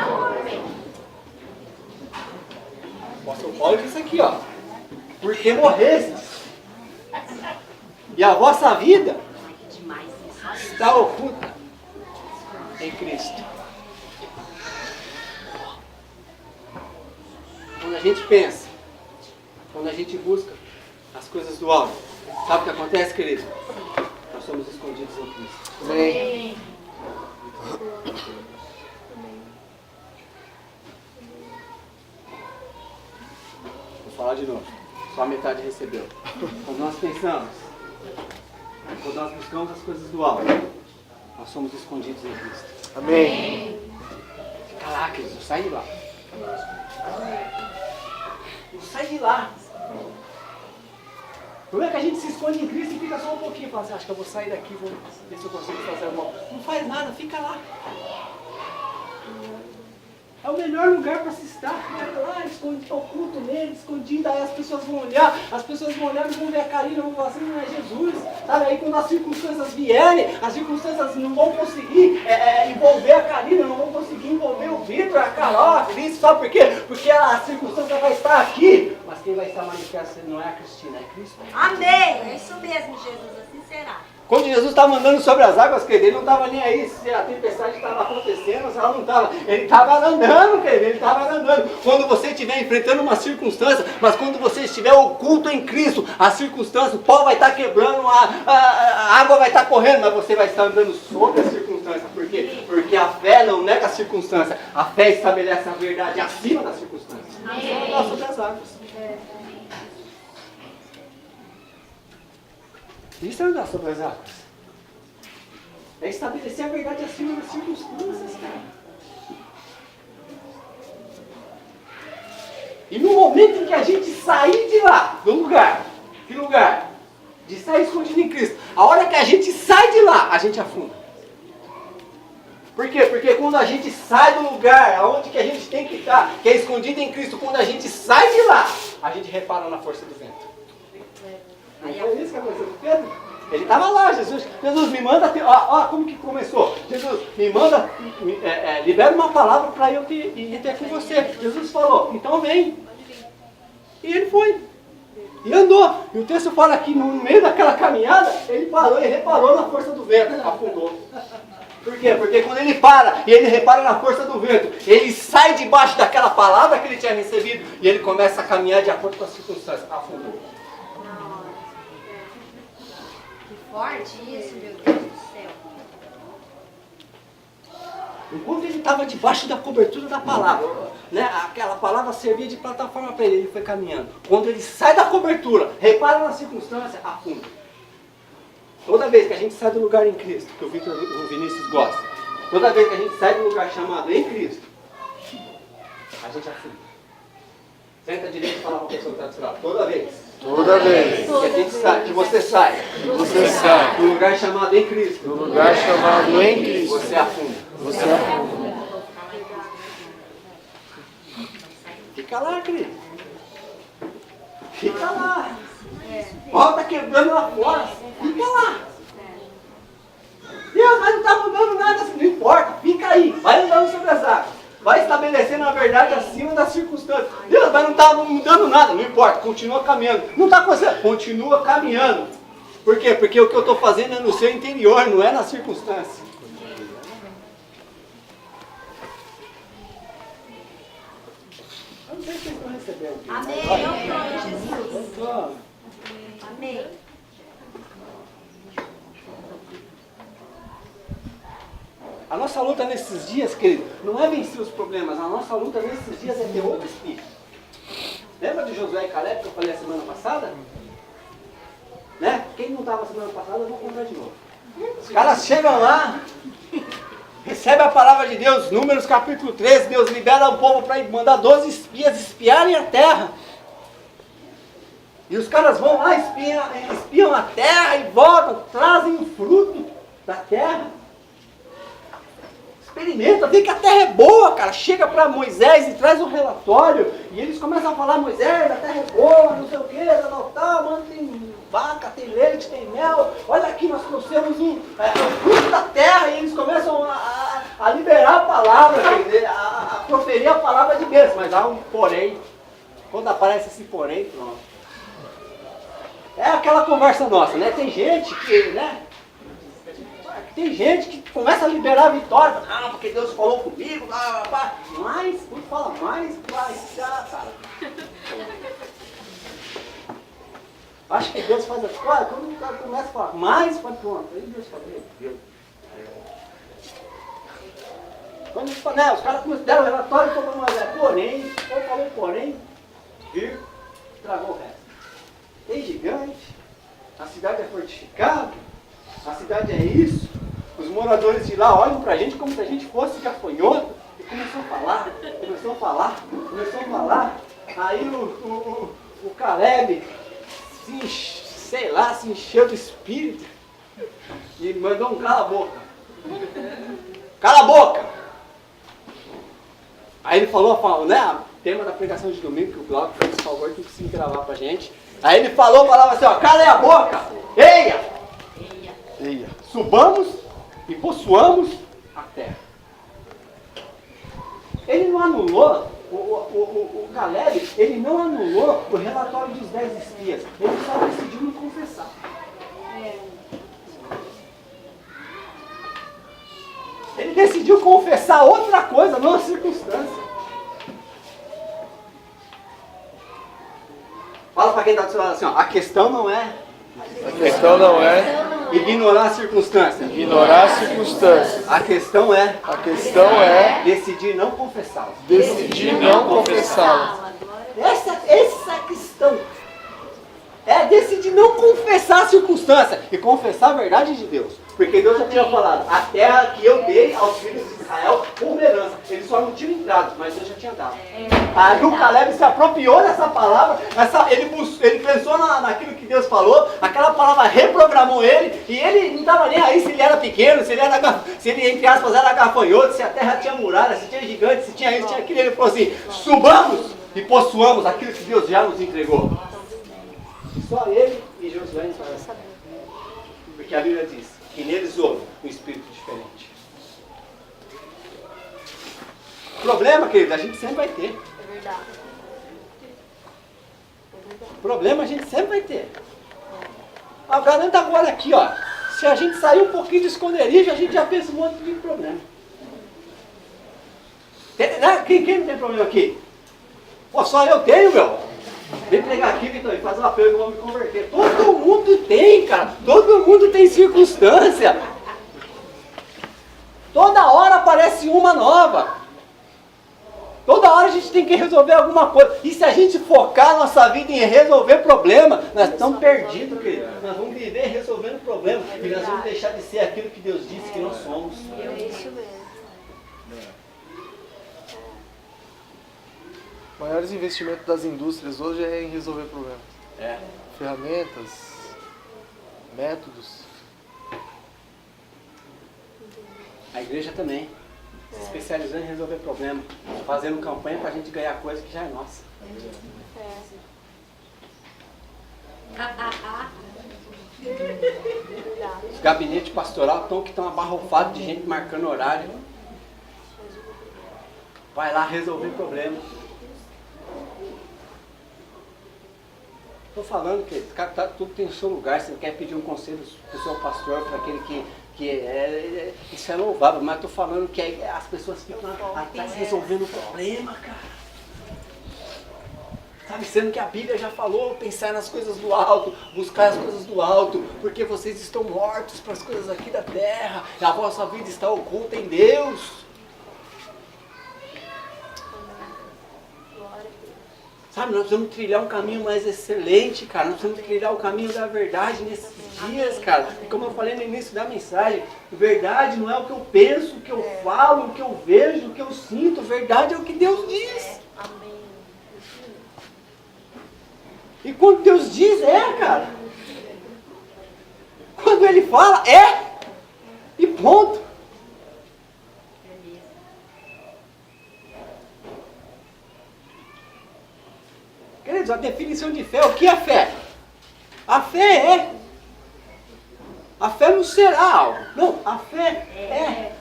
O apóstolo Paulo disse aqui, ó. Porque morrestes. E a vossa vida está oculta em Cristo. Quando a gente pensa, quando a gente busca as coisas do alto, sabe o que acontece, querido? Nós somos escondidos em Cristo. Amém. Vou falar de novo. Só a metade recebeu. Quando nós pensamos, quando nós buscamos as coisas do alto, nós somos escondidos em Cristo. Amém. Fica lá, querido. Sai de lá. Sai de lá. O problema é que a gente se esconde em Cristo e fica só um pouquinho. Fala assim, acho que eu vou sair daqui, vou ver se eu consigo fazer alguma coisa. Não faz nada, fica lá. É o melhor lugar para se estar. Fica lá, escondido, oculto nele, escondido. Aí as pessoas vão olhar e vão ver a carinha, vão falar assim, não é Jesus. Sabe, aí quando as circunstâncias vierem, as circunstâncias não vão conseguir envolver a Karina, não vão conseguir envolver o Vitor, a Carol, a Cris. Sabe por quê? Porque a circunstância vai estar aqui. Mas quem vai estar manifesta não é a Cristina, é Cristo. Amém. É isso mesmo, Jesus. Assim será. Quando Jesus estava andando sobre as águas, querido, ele não estava nem aí se a tempestade estava acontecendo, se ela não estava. Ele estava andando, querido, ele estava andando. Quando você estiver enfrentando uma circunstância, mas quando você estiver oculto em Cristo, a circunstância, o pau vai estar quebrando, a água vai estar correndo, mas você vai estar andando sobre a circunstância. Por quê? Porque a fé não nega a circunstância, a fé estabelece a verdade acima da circunstância. Vamos andar sobre as águas. Isso é andar sobre as águas. É estabelecer a verdade acima das circunstâncias, cara. E no momento em que a gente sair de lá, do lugar, que lugar? De sair escondido em Cristo. A hora que a gente sai de lá, a gente afunda. Por quê? Porque quando a gente sai do lugar onde que a gente tem que estar, que é escondido em Cristo, quando a gente sai de lá, a gente repara na força do vento. Não foi isso que aconteceu com Pedro? Ele estava lá, Jesus me manda, ó, como que começou? Jesus, me manda, libera uma palavra para eu ir até com você. Jesus falou, então vem. E ele foi. E andou. E o texto fala que no meio daquela caminhada, ele parou e reparou na força do vento, afundou. Por quê? Porque quando ele para e ele repara na força do vento, ele sai debaixo daquela palavra que ele tinha recebido e ele começa a caminhar de acordo com as circunstâncias. Afundou. Forte isso, meu Deus do céu. Enquanto ele estava debaixo da cobertura da palavra, né, aquela palavra servia de plataforma para ele foi caminhando. Quando ele sai da cobertura, repara na circunstância, afunda. Toda vez que a gente sai do lugar em Cristo, que o Vinícius gosta, toda vez que a gente sai do lugar chamado em Cristo, a gente afunda. Senta direito e fala para a pessoa que está do seu lado. Toda vez. Toda vez Que a gente sai, que você sai do lugar chamado em Cristo, no lugar chamado em Cristo, você afunda. você afunda. Fica lá, querido. Fica lá. Ó, tá quebrando lá fora. Fica lá. Deus, mas não tá mudando nada. Não importa. Fica aí. Vai andando sobre as águas. Vai estabelecendo a verdade acima das circunstâncias. Deus, mas não está mudando nada. Não importa, continua caminhando. Não está acontecendo, continua caminhando. Por quê? Porque o que eu estou fazendo é no seu interior, não é na circunstância. Eu não sei se vocês estão recebendo. Amém. Eu estou, Jesus. Amém. A nossa luta nesses dias, querido, não é vencer os problemas. A nossa luta nesses dias é ter outro espírito. Lembra de Josué e Caleb que eu falei a semana passada? Né? Quem não estava semana passada, eu vou contar de novo. Os caras chegam lá, recebem a palavra de Deus, Números capítulo 13, Deus libera o povo para mandar 12 espias espiarem a terra. E os caras vão lá, espiam a terra e voltam, trazem o fruto da terra. Experimenta, vê que a terra é boa, cara. Chega para Moisés e traz um relatório. E eles começam a falar, Moisés, a terra é boa, não sei o que, tal, mano, tem vaca, tem leite, tem mel. Olha aqui, nós trouxemos o fruto da terra. E eles começam a liberar a palavra, quer dizer, a proferir a palavra de Deus. Mas há um porém. Quando aparece esse porém, pronto. É aquela conversa nossa, né? Tem gente que, né? Tem gente que começa a liberar a vitória. Não, porque Deus falou comigo, blá, blá, blá. Mas, quando fala mais, vai já, cara. Acho que Deus faz a coisa. Quando o cara começa a falar mais, pronto. Aí Deus fala, meu Deus. Quando né, os caras deram o relatório, falou, mas porém, ou falou porém, e estragou o resto. Tem gigante, a cidade é fortificada, a cidade é isso. Os moradores de lá olham pra gente como se a gente fosse gafanhoto e começou a falar. Aí o Caleb se encheu do espírito e mandou um cala a boca. Cala a boca! Aí ele falou, né, o tema da pregação de domingo, que o Glauco fez esse favor que conseguiu gravar pra gente. Aí ele falava assim, ó, cala a boca! Eia! Subamos e possuamos a terra. Ele não anulou, o Caleb, ele não anulou o relatório dos 10 espias. Ele só decidiu não confessar. Ele decidiu confessar outra coisa, não a circunstância. Fala para quem está do seu lado assim, ó, a questão não é ignorar a circunstância. Ignorar as circunstâncias. A questão é decidir não confessá-la. Decidir não confessá-la. Essa é a questão. É decidir não confessar a circunstância e confessar a verdade de Deus. Porque Deus já tinha falado, a terra que eu dei aos filhos de Israel como herança. Eles só não tinham entrado, mas Deus já tinha dado. Aí o Caleb se apropriou dessa palavra, ele pensou naquilo que Deus falou, aquela palavra reprogramou ele, e ele não estava nem aí se ele era pequeno, se ele entre aspas era gafanhoto, se a terra tinha muralha, se tinha gigante, se tinha isso, tinha aquilo. Ele falou assim, subamos e possuamos aquilo que Deus já nos entregou. Só ele e Josué entraram. Porque a Bíblia diz que neles houve um espírito diferente. Problema, querido, a gente sempre vai ter. É verdade. Problema a gente sempre vai ter. A garanta agora aqui, ó. Se a gente sair um pouquinho de esconderijo, a gente já pensa um monte de problema. Quem não tem problema aqui? Pô, só eu tenho, meu. Vem pregar aqui, Vitor, e faz uma pergunta que eu vou me converter. Todo mundo tem, cara. Todo mundo tem circunstância. Toda hora aparece uma nova. Toda hora a gente tem que resolver alguma coisa. E se a gente focar a nossa vida em resolver problema, nós estamos perdidos, querido. Nós vamos viver resolvendo problema. E nós vamos deixar de ser aquilo que Deus disse que nós somos. É isso mesmo. Os maiores investimentos das indústrias hoje é em resolver problemas. Ferramentas, métodos. A igreja também. Se especializando em resolver problemas. Fazendo campanha para a gente ganhar coisa que já é nossa. Os gabinetes pastoral estão abarrofados de gente marcando horário. Vai lá resolver problema. Estou falando que tudo tem o seu lugar. Você quer pedir um conselho para o seu pastor, para aquele isso é louvável, mas estou falando que as pessoas ficam atrás resolvendo problema, cara. Sabe, sendo que a Bíblia já falou, pensar nas coisas do alto, buscar as coisas do alto, porque vocês estão mortos para as coisas aqui da terra, e a vossa vida está oculta em Deus. Sabe, nós precisamos trilhar um caminho mais excelente, cara. Nós precisamos trilhar o caminho da verdade nesses dias, cara. E como eu falei no início da mensagem, verdade não é o que eu penso, o que eu falo, o que eu vejo, o que eu sinto. Verdade é o que Deus diz. E quando Deus diz, cara. Quando Ele fala, e ponto. Queridos, a definição de fé, o que é fé? A fé a fé não será algo. Não, a fé é.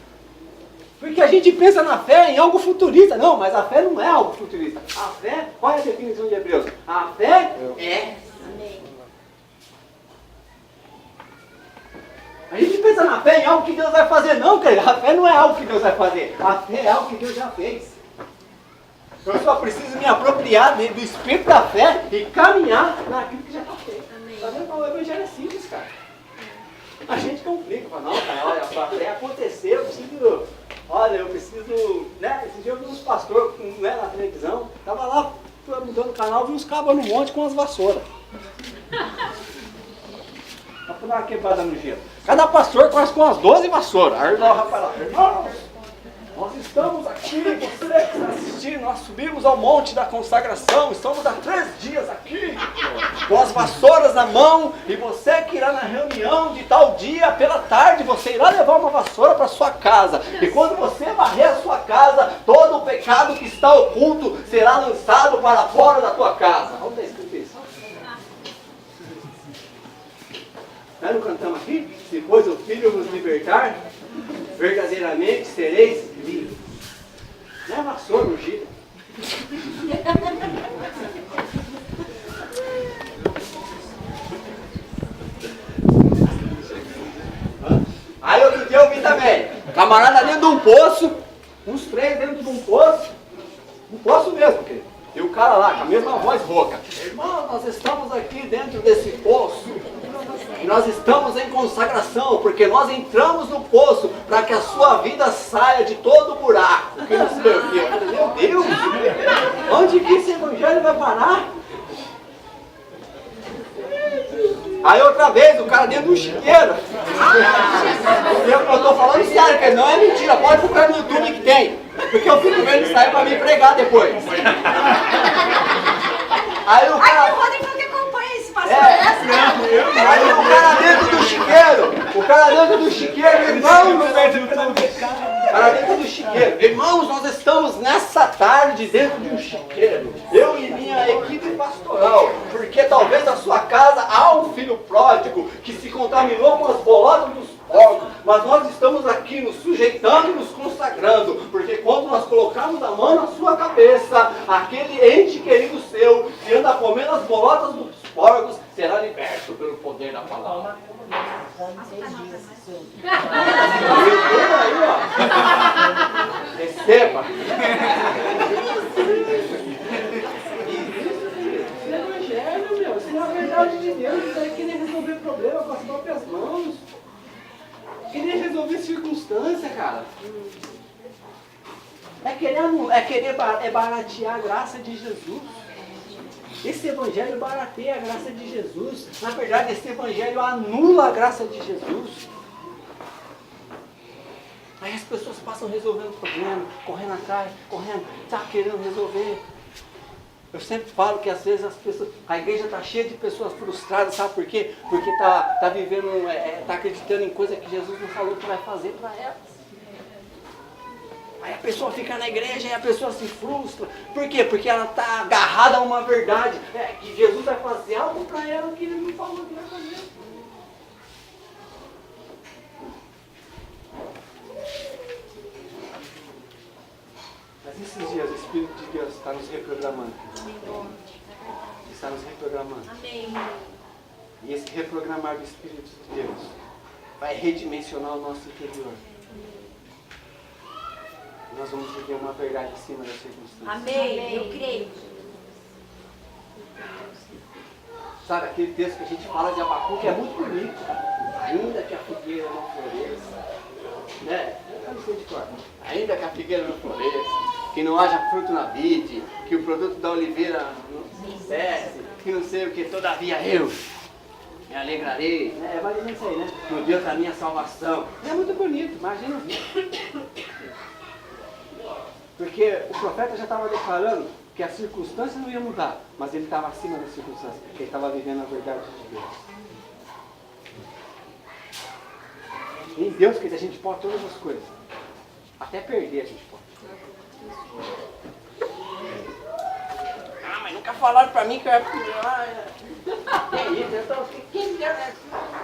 Porque a gente pensa na fé em algo futurista. Não, mas a fé não é algo futurista. A fé, qual é a definição de Hebreus? A fé é. A gente pensa na fé em algo que Deus vai fazer. Não, querido, a fé não é algo que Deus vai fazer. A fé é algo que Deus já fez. Eu só preciso me apropriar do espírito da fé e caminhar naquilo que já está feito. Tá vendo como o evangelho é simples, cara? A gente complica, fala, não, cara, olha, a fé aconteceu, eu preciso, né? Esse dia eu vi uns pastores, né, na televisão, tava lá mudando o canal, vi uns cabos no monte com as vassouras. Pra dar uma quebrada no gelo. Cada pastor quase com as 12 vassouras. Aí o rapaz lá, irmãos, nós estamos aqui, você que está assistindo, nós subimos ao monte da consagração, estamos há 3 dias aqui, com as vassouras na mão, e você que irá na reunião de tal dia, pela tarde, você irá levar uma vassoura para sua casa, e quando você varrer a sua casa, todo o pecado que está oculto será lançado para fora da tua casa. Onde está escrito isso? Nós não cantamos aqui? Se pois o Filho vos libertar, verdadeiramente sereis livres. Não é vassoura, não gira. Aí outro dia eu vi também, camarada dentro de um poço, uns 3 dentro de um poço mesmo, querido. E o cara lá, com a mesma voz rouca, irmão, nós estamos aqui dentro desse poço, e nós estamos em consagração, porque nós entramos no poço para que a sua vida saia de todo o buraco, que não sei o quê. Eu falei, meu Deus, onde que esse evangelho vai parar? Aí outra vez, o cara dentro do chiqueiro. Eu tô falando sério, que não é mentira, pode procurar no YouTube que tem. Porque eu fico vendo isso aí pra me pregar depois. Aí o cara... Ai, o Rodrigo não que acompanha esse pastor essa. Aí o cara dentro do chiqueiro, irmãos, irmãos, nós estamos nessa tarde dentro de um chiqueiro, eu e minha equipe pastoral, porque talvez na sua casa há um filho pródigo que se contaminou com as bolotas dos porcos, mas nós estamos aqui nos sujeitando e nos consagrando, porque quando nós colocamos a mão na sua cabeça, aquele ente querido seu que anda comendo as bolotas dos porcos será liberto pelo poder da palavra. Aí, ó. Receba. Isso é evangelho, meu. Isso é a verdade de Deus. Isso é querer resolver problema com as próprias mãos. Querer resolver circunstância, cara. É baratear a graça de Jesus. Esse evangelho barateia a graça de Jesus. Na verdade, esse evangelho anula a graça de Jesus. Aí as pessoas passam resolvendo problema, correndo atrás, querendo resolver. Eu sempre falo que às vezes a igreja está cheia de pessoas frustradas, sabe por quê? Porque está vivendo, está acreditando em coisa que Jesus não falou que vai fazer para elas. Aí a pessoa fica na igreja e a pessoa se frustra. Por quê? Porque ela está agarrada a uma verdade. Que Jesus vai fazer algo para ela que ele não falou que vai fazer. Mas esses dias o Espírito de Deus está nos reprogramando. Está nos reprogramando. Amém. E esse reprogramar do Espírito de Deus vai redimensionar o nosso interior. Nós vamos viver uma verdade acima das circunstâncias. Amém. Eu creio. Sabe aquele texto que a gente fala de Abacuque, é muito bonito. Ainda que a figueira não floresça, né? Eu não sei de cor. Ainda que a figueira não floresça, que não haja fruto na vide, que o produto da oliveira não cesse, que não sei o que, todavia eu me alegrarei. É mais ou menos isso aí, né? No Deus da minha salvação. É muito bonito, imagina. Porque o profeta já estava declarando que a circunstância não ia mudar, mas ele estava acima da circunstância, porque ele estava vivendo a verdade de Deus. Em Deus, que a gente pode todas as coisas. Até perder a gente pode. Ah, mas nunca falaram pra mim que eu ia... É isso, eu tô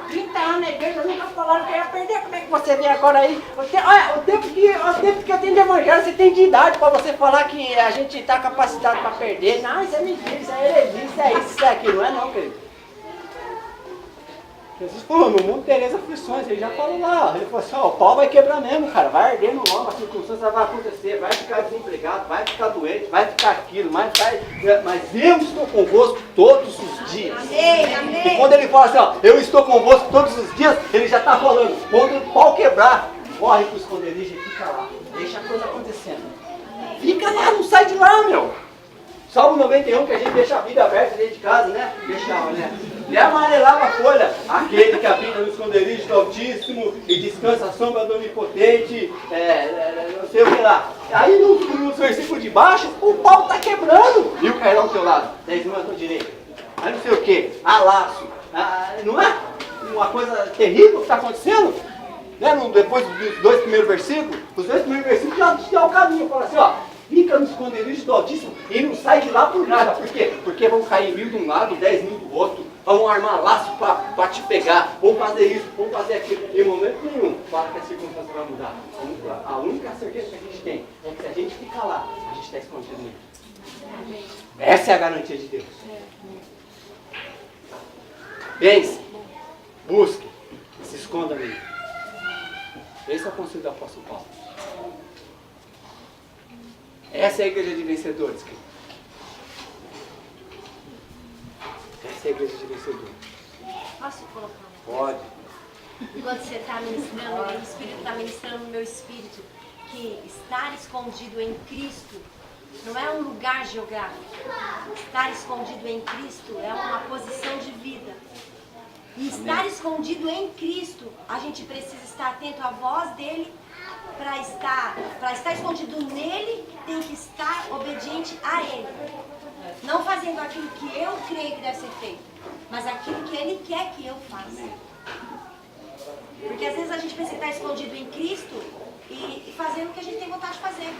30 anos na igreja, nunca falaram que eu ia perder. Como é que você vê agora aí? O tempo que eu tenho de evangelho, você tem de idade pra você falar que a gente está capacitado pra perder. Não, isso é mentira, isso é heresia, isso é isso, isso é aquilo. Não é não, querido. Jesus falou, no mundo tereis aflições, ele já falou lá, ele falou assim, ó, o pau vai quebrar mesmo, cara, vai arder no logo, a circunstância vai acontecer, vai ficar desempregado, vai ficar doente, vai ficar aquilo, mas eu estou convosco todos os dias. Amém, amém. E quando ele fala assim, ó, eu estou convosco todos os dias, ele já está falando, quando o pau quebrar, corre para o esconderijo e fica lá, deixa a coisa acontecendo. Fica lá, não sai de lá, meu. Salmo 91, que a gente deixa a vida aberta dentro de casa, né? Deixava, né? E amarelava a folha. Aquele que habita no esconderijo do Altíssimo e descansa a sombra do Onipotente, não sei o que lá. Aí no versículo de baixo, o pau está quebrando. E o cairão do teu lado, 10 mil à tua direita. Aí não sei o que, laço. Não é uma coisa terrível que está acontecendo? Né? Depois dos 2 primeiros versículos, os 2 primeiros versículos já te dão o caminho. Fala assim, ó. Fica no esconderijo do Altíssimo e não sai de lá por nada. Por quê? Porque vão cair 1000 de um lado, 10.000 do outro. Vão armar laço para te pegar. Vão fazer isso, vão fazer aquilo. Em momento nenhum, fala que a circunstância vai mudar. A única certeza que a gente tem é que se a gente ficar lá, a gente está escondido nele. Essa é a garantia de Deus. Pense, busque, se esconda nele. Esse é o conselho do apóstolo Paulo. Essa é a igreja de vencedores, querido. Essa é a igreja de vencedores. Posso colocar uma Pode. Enquanto você está ministrando, o Espírito está ministrando no meu espírito que estar escondido em Cristo não é um lugar geográfico. Estar escondido em Cristo é uma posição de vida. E estar escondido em Cristo, a gente precisa estar atento à voz dele. Para estar escondido nele, tem que estar obediente a ele. Não fazendo aquilo que eu creio que deve ser feito, mas aquilo que ele quer que eu faça. Porque às vezes a gente pensa que está escondido em Cristo e fazendo o que a gente tem vontade de fazer.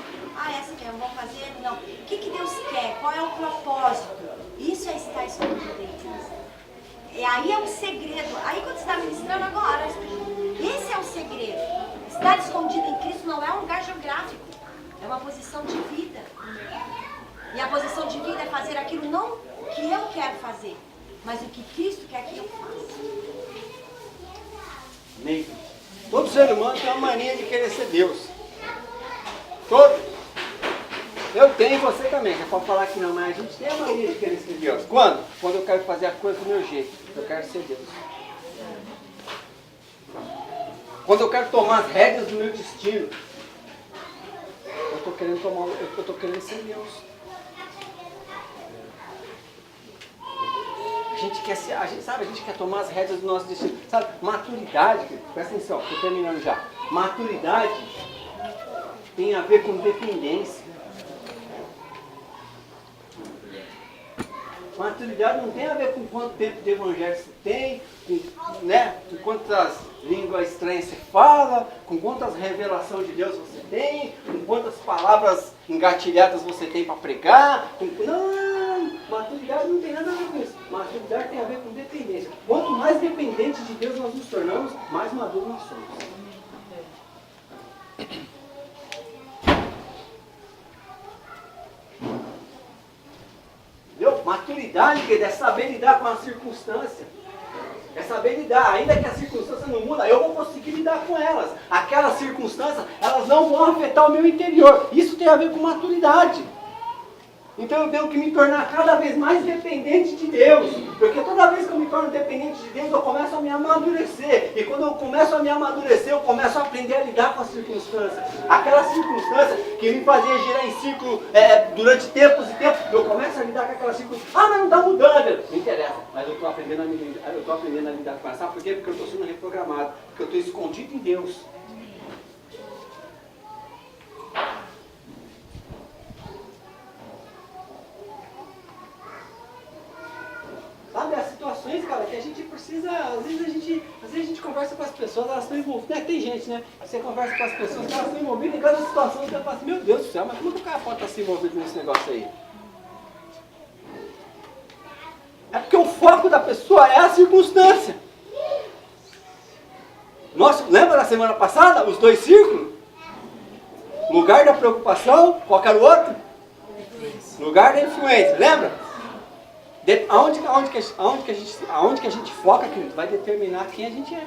Essa mesmo, vamos fazer? Não. O que Deus quer? Qual é o propósito? Isso é estar escondido em Cristo. E aí é um segredo. Aí quando você está ministrando agora, esse é o segredo. Estar escondido em Cristo não é um lugar geográfico, é uma posição de vida. E a posição de vida é fazer aquilo não que eu quero fazer, mas o que Cristo quer que eu faça. Amém. Todo ser humano tem uma mania de querer ser Deus. Todos. Eu tenho e você também. Você pode falar que não, mas a gente tem a mania de querer ser Deus. Quando? Quando eu quero fazer a coisa do meu jeito. Eu quero ser Deus. Quando eu quero tomar as rédeas do meu destino, eu estou querendo ser Deus. A gente quer tomar as rédeas do nosso destino. Sabe, maturidade, presta atenção, estou terminando já. Maturidade tem a ver com dependência. Maturidade não tem a ver com quanto tempo de evangelho você tem, com quantas línguas estranhas você fala, com quantas revelações de Deus você tem, com quantas palavras engatilhadas você tem para pregar. Não, maturidade não tem nada a ver com isso. Maturidade tem a ver com dependência. Quanto mais dependentes de Deus nós nos tornamos, mais maduros nós somos. Maturidade, que é saber lidar com a circunstância. É saber lidar, ainda que a circunstância não muda, eu vou conseguir lidar com elas. Aquelas circunstâncias, elas não vão afetar o meu interior. Isso tem a ver com maturidade. Então eu tenho que me tornar cada vez mais dependente de Deus. Porque toda vez que eu me torno dependente de Deus, eu começo a me amadurecer. E quando eu começo a me amadurecer, eu começo a aprender a lidar com as circunstâncias. Aquela circunstância que me fazia girar em ciclo durante tempos e tempos, eu começo a lidar com aquela circunstância. Mas não está mudando. Não interessa, mas eu estou aprendendo a lidar com ela. Sabe por quê? Porque eu estou sendo reprogramado. Porque eu estou escondido em Deus. situações, cara, que a gente precisa, às vezes a gente conversa com as pessoas, elas estão envolvidas, né? Tem gente, né? Você conversa com as pessoas, elas estão envolvidas em cada situação, você fala assim, meu Deus do céu, mas como que o cara pode estar se envolvido nesse negócio aí? É porque o foco da pessoa é a circunstância. Nossa, lembra da semana passada, os 2 círculos? Lugar da preocupação, qual que era o outro? Lugar da influência, lembra? Aonde que a gente foca, querido, vai determinar quem a gente é.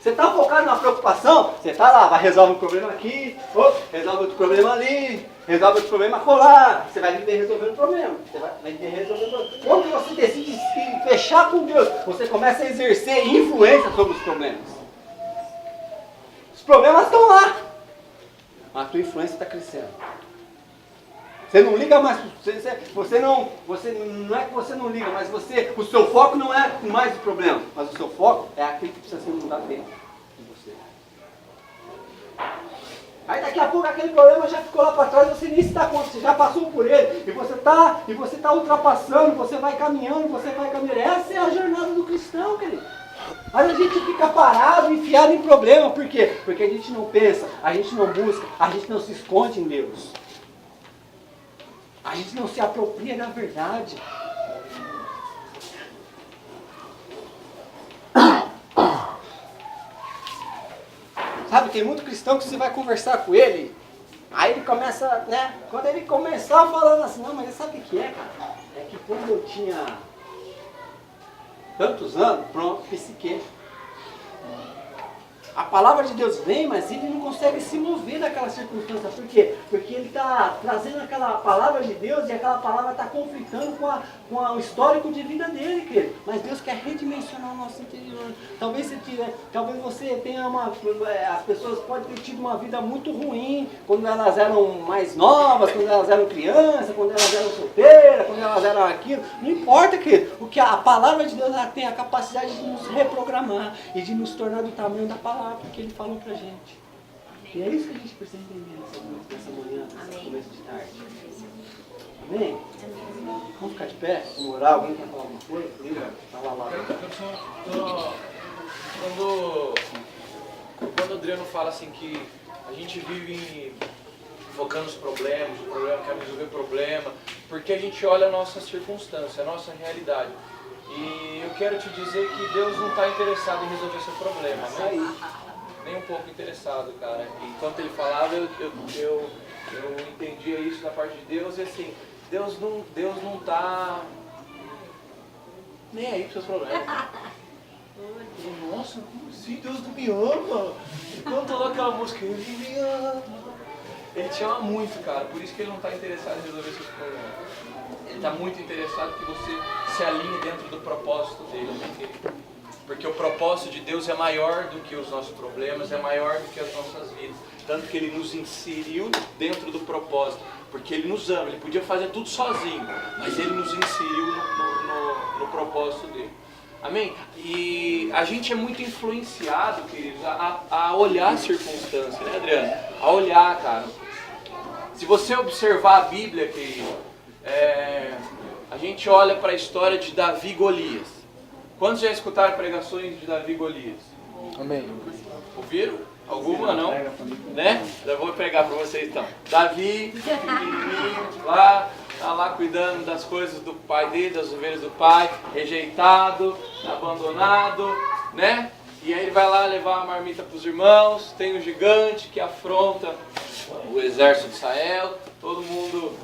Você está focado na preocupação, você está lá, vai resolver um problema aqui, resolve outro problema ali, resolve outro problema colar, você vai viver resolvendo o problema. Você vai viver resolvendo o problema. Quando você decide se fechar com Deus, você começa a exercer influência sobre os problemas. Os problemas estão lá, mas a tua influência está crescendo. Você não liga mais, você não é que você não liga, mas o seu foco não é mais o problema, mas o seu foco é aquilo que precisa ser mudado dentro de você. Aí daqui a pouco aquele problema já ficou lá para trás, você nem se dá conta, você já passou por ele, e você está ultrapassando, você vai caminhando. Essa é a jornada do cristão, querido. Mas a gente fica parado, enfiado em problema, por quê? Porque a gente não pensa, a gente não busca, a gente não se esconde em Deus. A gente não se apropria da verdade. Sabe, tem muito cristão que você vai conversar com ele, aí ele começa, né? Quando ele começar falando assim, não, mas sabe o que é, cara? É que quando eu tinha tantos anos, pronto, psique. A palavra de Deus vem, mas ele não consegue se mover daquela circunstância. Por quê? Porque ele está trazendo aquela palavra de Deus e aquela palavra está conflitando com o histórico de vida dele, querido. Mas Deus quer redimensionar o nosso interior. Talvez você tenha as pessoas podem ter tido uma vida muito ruim quando elas eram mais novas, quando elas eram crianças, quando elas eram solteiras, quando elas eram aquilo. Não importa, querido. O que a palavra de Deus ela tem a capacidade de nos reprogramar e de nos tornar do tamanho da palavra que ele falou pra gente. E é isso que a gente precisa entender nessa manhã, nesse começo de tarde. Amém? Vamos ficar de pé? Vamos orar? Alguém quer falar alguma coisa? Tá lá. Quando o Adriano fala assim que a gente vive focando nos problemas, o problema quer resolver o problema, porque a gente olha a nossa circunstância, a nossa realidade. E eu quero te dizer que Deus não está interessado em resolver seu problema, né? Nem um pouco interessado, cara. Enquanto ele falava, eu entendia isso da parte de Deus, e assim, Deus não está nem aí para seus problemas. Nossa, como assim? Deus não me ama? Enquanto lá aquela música, ele me ama. Ele te ama muito, cara, por isso que ele não está interessado em resolver seus problemas. Ele está muito interessado que você se alinhe dentro do propósito dele, né? Porque o propósito de Deus é maior do que os nossos problemas, é maior do que as nossas vidas. Tanto que Ele nos inseriu dentro do propósito, porque Ele nos ama. Ele podia fazer tudo sozinho, mas Ele nos inseriu no propósito dele. Amém? E a gente é muito influenciado, queridos, a olhar a circunstância, né, Adriano? A olhar, cara. Se você observar a Bíblia, querido, a gente olha para a história de Davi e Golias. Quantos já escutaram pregações de Davi e Golias? Amém. Ouviram? Alguma não? Né? Já vou pregar para vocês então. Davi, pequenininho, tá lá cuidando das coisas do pai dele, das ovelhas do pai, rejeitado, abandonado, né? E aí ele vai lá levar a marmita para os irmãos, tem um gigante que afronta o exército de Israel, todo mundo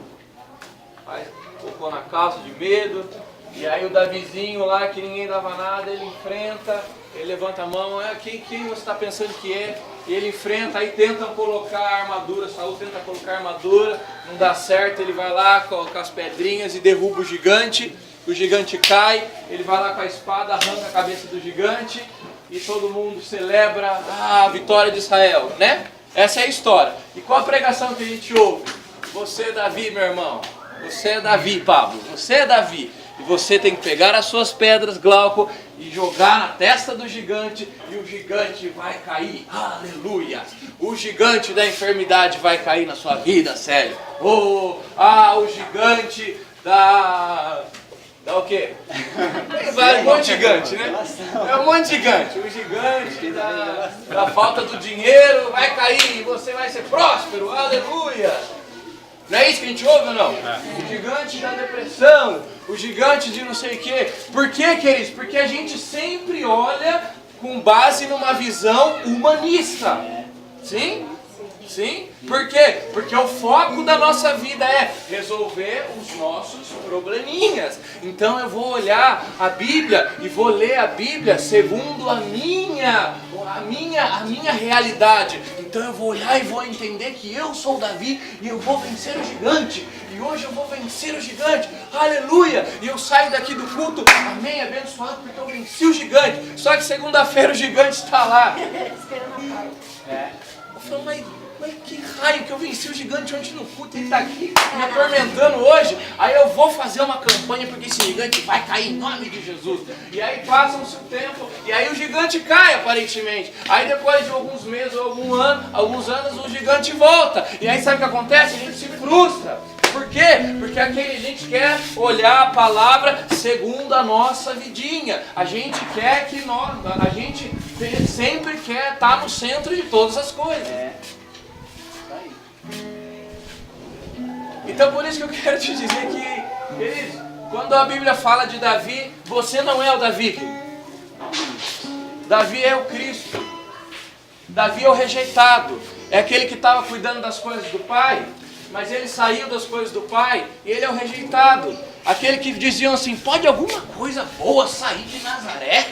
colocou na calça de medo. E aí o Davizinho lá, que ninguém dava nada, ele enfrenta, ele levanta a mão, quem você está pensando que é? E ele enfrenta, aí tentam colocar a armadura, Saul tenta colocar a armadura, não dá certo, ele vai lá com as pedrinhas e derruba o gigante cai, ele vai lá com a espada, arranca a cabeça do gigante e todo mundo celebra a vitória de Israel, né? Essa é a história. E qual a pregação que a gente ouve? Você é Davi, meu irmão, você é Davi, Pablo, você é Davi. E você tem que pegar as suas pedras, Glauco, e jogar na testa do gigante, e o gigante vai cair. Aleluia! O gigante da enfermidade vai cair na sua vida, Célio. O gigante da Dá o quê? Vai, um monte de gigante, né? É um monte de gigante. O gigante da falta do dinheiro vai cair e você vai ser próspero. Aleluia! Não é isso que a gente ouve ou não? O gigante da depressão, o gigante de não sei o quê. Por quê, queridos? Porque a gente sempre olha com base numa visão humanista. Sim? Sim? Por quê? Porque o foco da nossa vida é resolver os nossos probleminhas. Então eu vou olhar a Bíblia e vou ler a Bíblia segundo a minha realidade. Então eu vou olhar e vou entender que eu sou Davi e eu vou vencer o gigante. E hoje eu vou vencer o gigante. Aleluia! E eu saio daqui do culto, amém, abençoado, porque eu venci o gigante. Só que segunda-feira o gigante está lá. Esperando a porta. Eu falo, mas que raio que eu venci o gigante ontem no culto, ele está aqui me atormentando hoje. Aí eu vou fazer uma campanha porque esse gigante vai cair em nome de Jesus. E aí passa-se o tempo e aí o gigante cai aparentemente. Aí depois de alguns meses ou alguns anos o gigante volta. E aí sabe o que acontece? A gente se frustra. Por quê? Porque a gente quer olhar a palavra segundo a nossa vidinha. A gente quer que a gente sempre quer estar no centro de todas as coisas. Então por isso que eu quero te dizer que, queridos, quando a Bíblia fala de Davi, você não é o Davi. Davi é o Cristo. Davi é o rejeitado. É aquele que estava cuidando das coisas do Pai, mas ele saiu das coisas do Pai e ele é o rejeitado. Aquele que diziam assim, pode alguma coisa boa sair de Nazaré?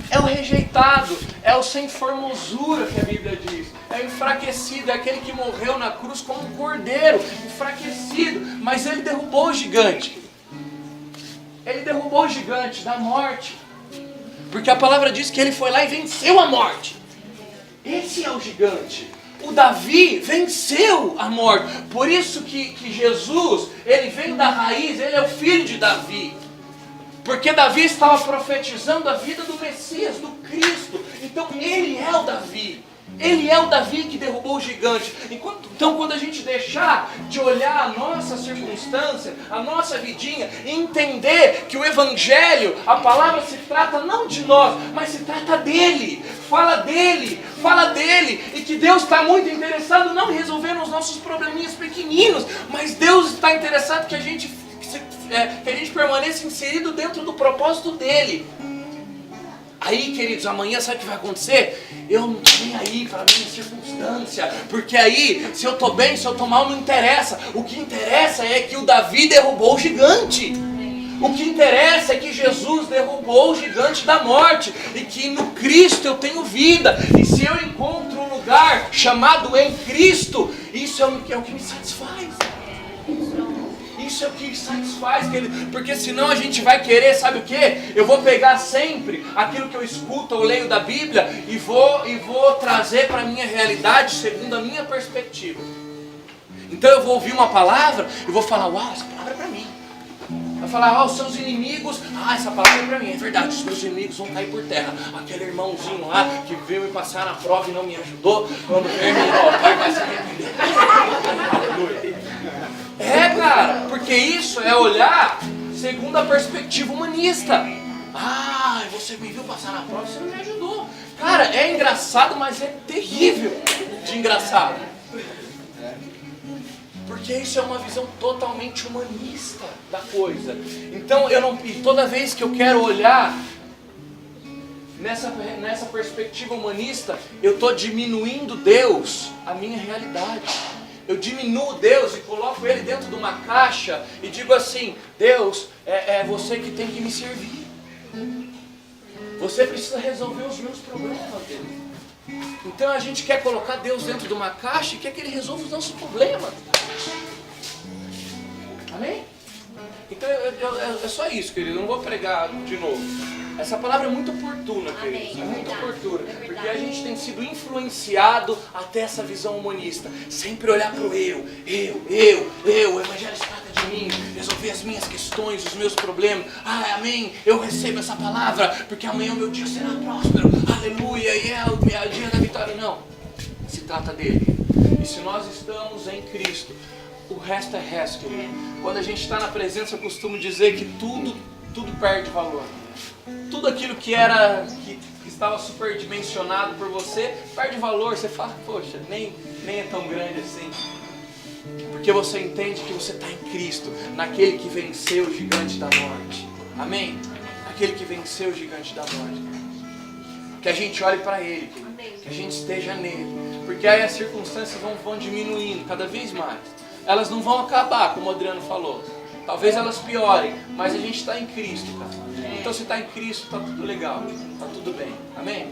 É o rejeitado, é o sem formosura que a Bíblia diz. É o enfraquecido, é aquele que morreu na cruz como um cordeiro, enfraquecido. Mas ele derrubou o gigante. Ele derrubou o gigante da morte. Porque a palavra diz que ele foi lá e venceu a morte. Esse é o gigante. O Davi venceu a morte. Por isso que Jesus, ele vem da raiz, ele é o filho de Davi. Porque Davi estava profetizando a vida do Messias, do Cristo. Então ele é o Davi. Ele é o Davi que derrubou o gigante. Então quando a gente deixar de olhar a nossa circunstância, a nossa vidinha, e entender que o Evangelho, a palavra se trata não de nós, mas se trata dele. Fala dele, e que Deus está muito interessado não em resolver os nossos probleminhas pequeninos, mas Deus está interessado que a gente permaneça inserido dentro do propósito dele. Aí, queridos, amanhã sabe o que vai acontecer? Eu não estou nem aí para a minha circunstância, porque aí, se eu estou bem, se eu estou mal, não interessa. O que interessa é que o Davi derrubou o gigante. O que interessa é que Jesus derrubou o gigante da morte e que no Cristo eu tenho vida. E se eu encontro um lugar chamado em Cristo, isso é o que me satisfaz. Isso é o que satisfaz, querido. Porque senão a gente vai querer, sabe o que? Eu vou pegar sempre aquilo que eu escuto ou leio da Bíblia e vou trazer para a minha realidade segundo a minha perspectiva. Então eu vou ouvir uma palavra e vou falar, uau, essa palavra é para mim. Vai falar, os seus inimigos, essa palavra é para mim, é verdade, os meus inimigos vão cair por terra. Aquele irmãozinho lá que veio me passar na prova e não me ajudou, quando terminou, vai se arrepender. Aleluia. Cara, porque isso é olhar segundo a perspectiva humanista. Você me viu passar na prova e você não me ajudou. Cara, é engraçado, mas é terrível de engraçado. Porque isso é uma visão totalmente humanista da coisa. Então, toda vez que eu quero olhar nessa perspectiva humanista, eu estou diminuindo Deus, a minha realidade. Eu diminuo Deus e coloco Ele dentro de uma caixa e digo assim, Deus, é você que tem que me servir. Você precisa resolver os meus problemas, Deus. Então a gente quer colocar Deus dentro de uma caixa e quer que Ele resolva os nossos problemas. Amém? Então é só isso, querido. Eu não vou pregar de novo. Essa palavra é muito oportuna, queridos. É muito oportuna. Porque a gente tem sido influenciado até essa visão humanista. Sempre olhar para o eu. O Evangelho se trata de mim. Resolver as minhas questões, os meus problemas. Amém. Eu recebo essa palavra. Porque amanhã o meu dia será próspero. Aleluia. E é o dia da vitória. Não. Se trata dele. E se nós estamos em Cristo, o resto é resto, querido. Quando a gente está na presença, eu costumo dizer que tudo perde valor. Tudo aquilo que estava superdimensionado por você, perde valor. Você fala, poxa, nem é tão grande assim. Porque você entende que você está em Cristo, naquele que venceu o gigante da morte. Amém? Aquele que venceu o gigante da morte. Que a gente olhe para Ele, que a gente esteja nele. Porque aí as circunstâncias vão diminuindo cada vez mais. Elas não vão acabar, como o Adriano falou. Talvez elas piorem, mas a gente está em Cristo, cara. Então se está em Cristo, está tudo legal, está tudo bem. Amém?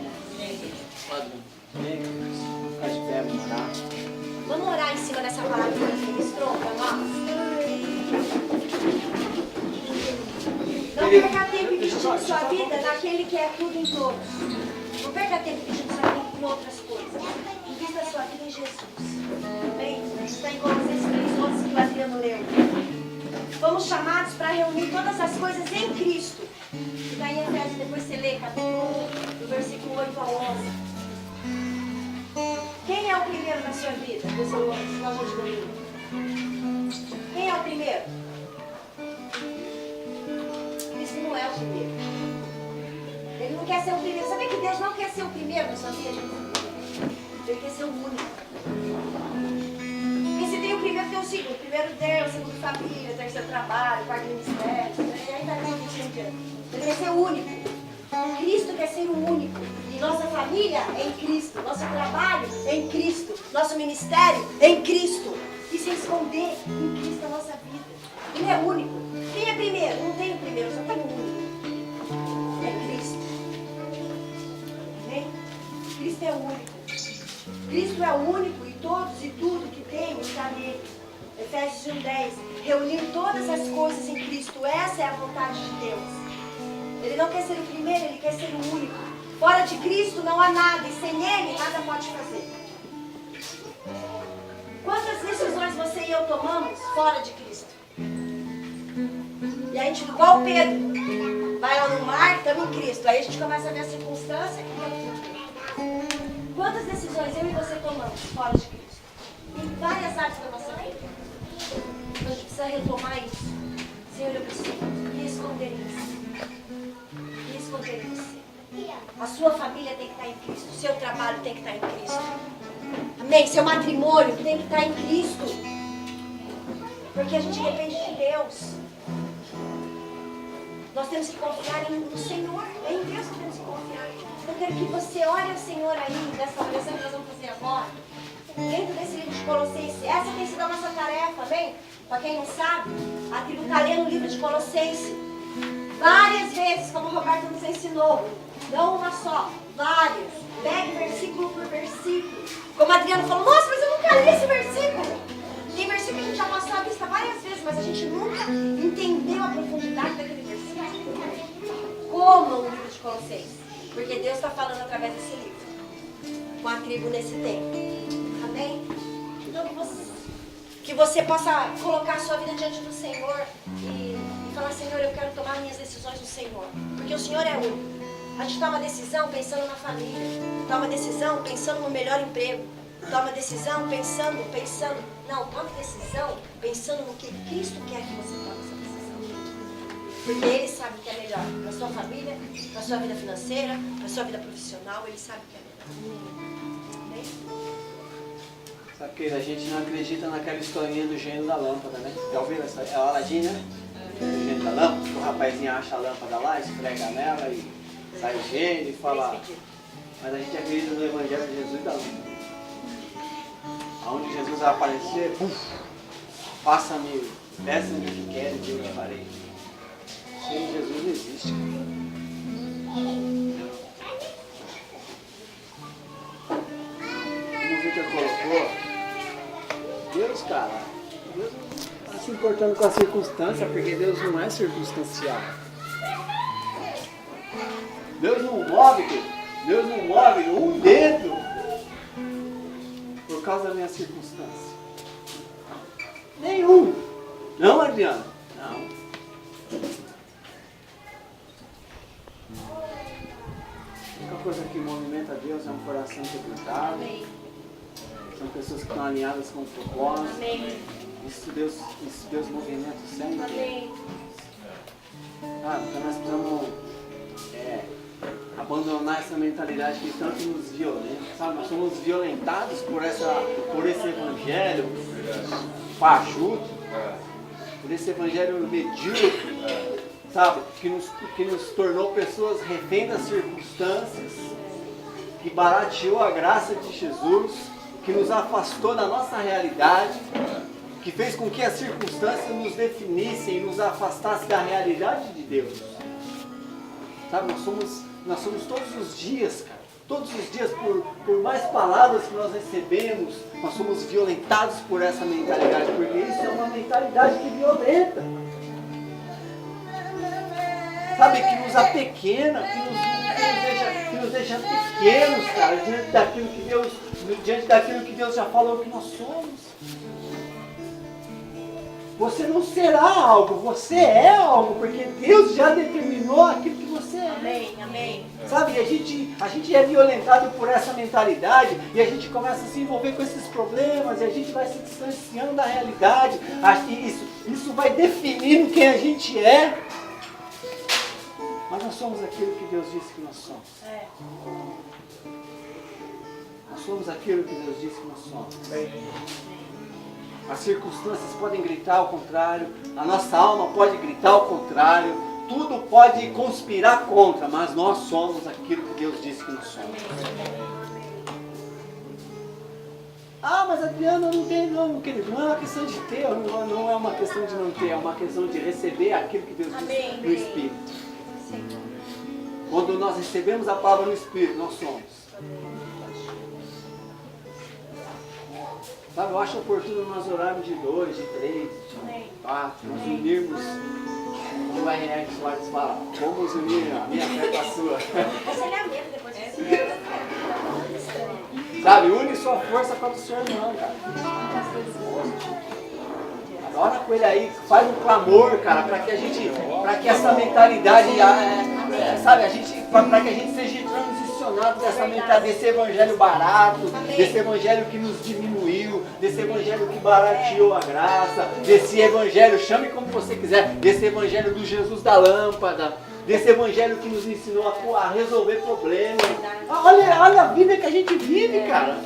Ficar de pé, vamos orar. Vamos orar em cima dessa palavra que ele ministrou para nós? Não perca tempo investindo sua vida naquele que é tudo em todos. Não perca tempo investindo sua vida em outras coisas. Invista sua vida em Jesus. Amém? Está em Colossenses 3:11 que o Adriano leu. Fomos chamados para reunir todas as coisas em Cristo. E daí em Efésios, depois você lê capítulo 1, do versículo 8 ao 11. Quem é o primeiro na sua vida? Nós hoje domingo. Quem é o primeiro? Cristo não é o primeiro. Ele não quer ser o primeiro. Sabe que Deus não quer ser o primeiro na sua vida? Ele quer ser o único. Porque se tem o primeiro, tem o segundo. Primeiro Deus, segundo família, terceiro trabalho, quarto ministério. E aí vai em diante. Ele quer ser o único. Cristo quer ser o único. E nossa família é em Cristo. Nosso trabalho é em Cristo. Nosso ministério é em Cristo. E se esconder em Cristo a nossa vida. Ele é único. Quem é primeiro? Não tem o primeiro, só tem o único. É Cristo. Amém? Cristo é o único. Cristo é o único e todos e tudo que tem está nele. Efésios 1:10. Reunir todas as coisas em Cristo. Essa é a vontade de Deus. Ele não quer ser o primeiro, ele quer ser o único. Fora de Cristo não há nada e sem ele nada pode fazer. Quantas decisões você e eu tomamos fora de Cristo? E a gente, igual Pedro, vai lá no mar, estamos em Cristo. Aí a gente começa a ver a circunstância. Quantas decisões eu e você tomamos fora de Cristo? Em várias áreas da nossa vida. Então a gente precisa retomar isso. Senhor, eu preciso me esconder nisso. Me esconder em você. A sua família tem que estar em Cristo. O seu trabalho tem que estar em Cristo. Amém? Seu matrimônio tem que estar em Cristo. Porque a gente depende de Deus. Nós temos que confiar no Senhor. É em Deus que temos que confiar. Eu quero que você ore ao Senhor aí, nessa oração que nós vamos fazer agora. Dentro desse livro de Colossenses. Essa tem sido a nossa tarefa, amém? Para quem não sabe, a tribo está lendo o livro de Colossenses. Várias vezes, como o Roberto nos ensinou. Não uma só, várias. Pegue versículo por versículo. Como a Adriana falou, nossa, mas eu nunca li esse versículo. Tem versículo que a gente já passou a vista várias vezes, mas a gente nunca entendeu a profundidade daquele versículo. Como o livro de Colossenses. Porque Deus está falando através desse livro. Com a tribo nesse tempo. Amém? Então que você possa colocar a sua vida diante do Senhor e falar, Senhor, eu quero tomar minhas decisões no Senhor. Porque o Senhor é único. A gente toma decisão pensando na família. Toma decisão pensando no melhor emprego. Toma decisão pensando. Não, toma decisão pensando no que Cristo quer que você tome essa decisão. Porque Ele sabe o que é melhor. Para a sua família, para a sua vida financeira, para a sua vida profissional. Ele sabe o que é melhor. Amém? Sabe que a gente não acredita naquela historinha do gênio da lâmpada, né? Já ouviram essa? É o Aladim, né? O gênio da lâmpada. O rapazinho acha a lâmpada lá, esfrega nela e sai o gênio e fala. Mas a gente acredita no Evangelho de Jesus da lâmpada. Aonde Jesus vai aparecer, faça-me, peça-me o que quer e eu te farei. Sem Jesus não existe. Como o Victor colocou, Deus, cara, Deus não está se importando com a circunstância, porque Deus não é circunstancial. Deus não move um dedo por causa da minha circunstância. Nenhum. Não, Adriano? Não. A única coisa que movimenta Deus é um coração quebrantado. São pessoas que estão alinhadas com o propósito. Isso Deus movimenta sempre. Amém. Então nós precisamos abandonar essa mentalidade que tanto nos violenta, sabe? Nós somos violentados por esse evangelho fajuto, por esse evangelho medíocre, sabe? Que nos tornou pessoas refém das circunstâncias, que barateou a graça de Jesus, que nos afastou da nossa realidade, que fez com que as circunstâncias nos definissem e nos afastassem da realidade de Deus. Sabe, nós somos todos os dias, cara, todos os dias, por mais palavras que nós recebemos, nós somos violentados por essa mentalidade, porque isso é uma mentalidade que violenta. Sabe, que nos apequena, que nos deixa pequenos, cara, diante daquilo que Deus já falou que nós somos. Você não será algo, você é algo, porque Deus já determinou aquilo que você é. Amém, amém. Sabe, a gente é violentado por essa mentalidade e a gente começa a se envolver com esses problemas e a gente vai se distanciando da realidade. Isso vai definindo quem a gente é. Mas nós somos aquilo que Deus disse que nós somos. Nós somos aquilo que Deus disse que nós somos. As circunstâncias podem gritar ao contrário, a nossa alma pode gritar ao contrário, tudo pode conspirar contra, mas nós somos aquilo que Deus disse que nós somos. Mas Adriano, não tem não, querido, não é uma questão de ter, não é uma questão de não ter, é uma questão de receber aquilo que Deus disse no Espírito. Quando nós recebemos a palavra no Espírito, nós somos. Sabe, eu acho oportuno nós orarmos de 2, de 3, de 4, nós unirmos, como o R.R. Soares fala, vamos unir a minha fé com a sua. Essa é a minha depois disso. Sabe, une sua força com a do seu irmão, cara. Ora com ele aí, faz um clamor, cara, para que essa mentalidade, sabe, para que a gente seja transicionado dessa mentalidade, desse evangelho barato, desse evangelho que nos diminuiu, desse evangelho que barateou a graça, desse evangelho, chame como você quiser, desse evangelho do Jesus da lâmpada, desse evangelho que nos ensinou a resolver problemas. Olha a vida que a gente vive, cara.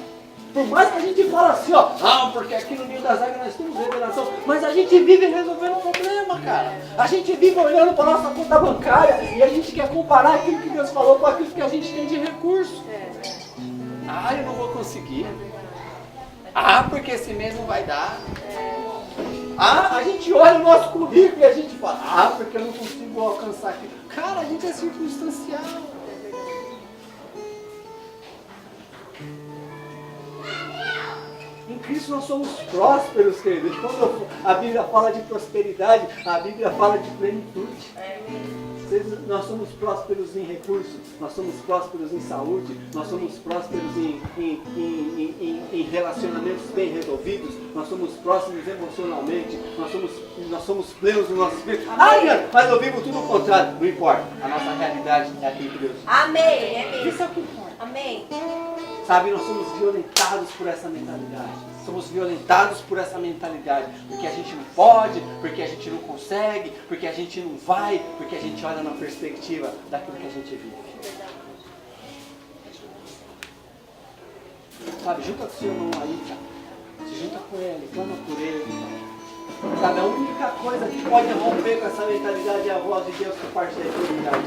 Por mais que a gente fale assim, porque aqui no Ninho das Águias nós temos revelação, mas a gente vive resolvendo problema, cara. A gente vive olhando para a nossa conta bancária e a gente quer comparar aquilo que Deus falou com aquilo que a gente tem de recurso. Eu não vou conseguir. Porque esse mês não vai dar. A gente olha o nosso currículo e a gente fala, porque eu não consigo alcançar aquilo. Cara, a gente é circunstancial. Em Cristo nós somos prósperos, queridos. Quando a Bíblia fala de prosperidade, a Bíblia fala de plenitude. Nós somos prósperos em recursos, nós somos prósperos em saúde, nós somos prósperos em relacionamentos bem resolvidos, nós somos próximos emocionalmente, nós somos plenos no nosso espírito. Mas eu vivo tudo o contrário, não importa. A nossa realidade é aquilo que Deus. Amém. Isso é o que importa. Amém. Sabe, nós somos violentados por essa mentalidade. Somos violentados por essa mentalidade. Porque a gente não pode, porque a gente não consegue, porque a gente não vai, porque a gente olha na perspectiva daquilo que a gente vive. Sabe, junta com o seu irmão aí, cara. Se junta com ele, clama por ele. Sabe, a única coisa que pode romper com essa mentalidade é a voz de Deus por parte da eternidade.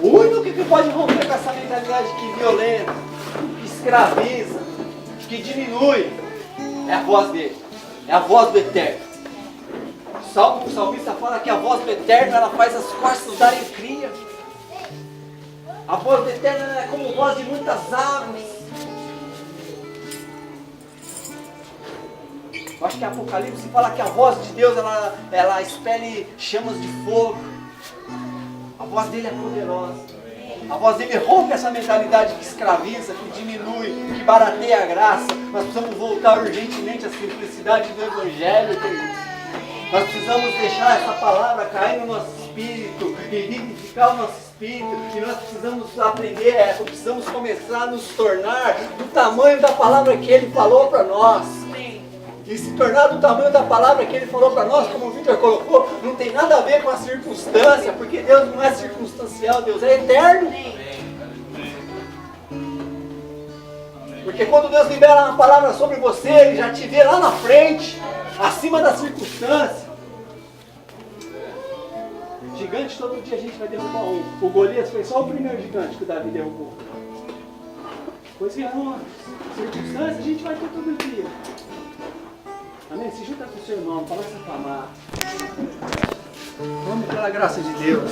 O único que pode romper com essa mentalidade que violenta, que escraviza, que diminui, é a voz dele, é a voz do Eterno. O salmista fala que a voz do Eterno, ela faz as costas darem cria. A voz do Eterno é como voz de muitas águas. Eu acho que Apocalipse fala que a voz de Deus, ela expele chamas de fogo. A voz dele é poderosa. A voz dele rompe essa mentalidade que escraviza, que diminui, que barateia a graça. Nós precisamos voltar urgentemente à simplicidade do Evangelho, queridos. Nós precisamos deixar essa palavra cair no nosso espírito e vivificar o nosso espírito. E nós precisamos aprender, precisamos começar a nos tornar do tamanho da palavra que ele falou para nós. e se tornar do tamanho da palavra que ele falou para nós, como o Victor colocou, não tem nada a ver com a circunstância, porque Deus não é circunstancial, Deus é eterno. Porque quando Deus libera uma palavra sobre você, Ele já te vê lá na frente, acima da circunstância. Gigante, todo dia a gente vai derrubar um. O Golias foi só o primeiro gigante que o Davi derrubou. Pois virão circunstâncias, a gente vai ter todo dia. Amém? Se junta com o seu irmão, começa a clamar. Vamos pela graça de Deus.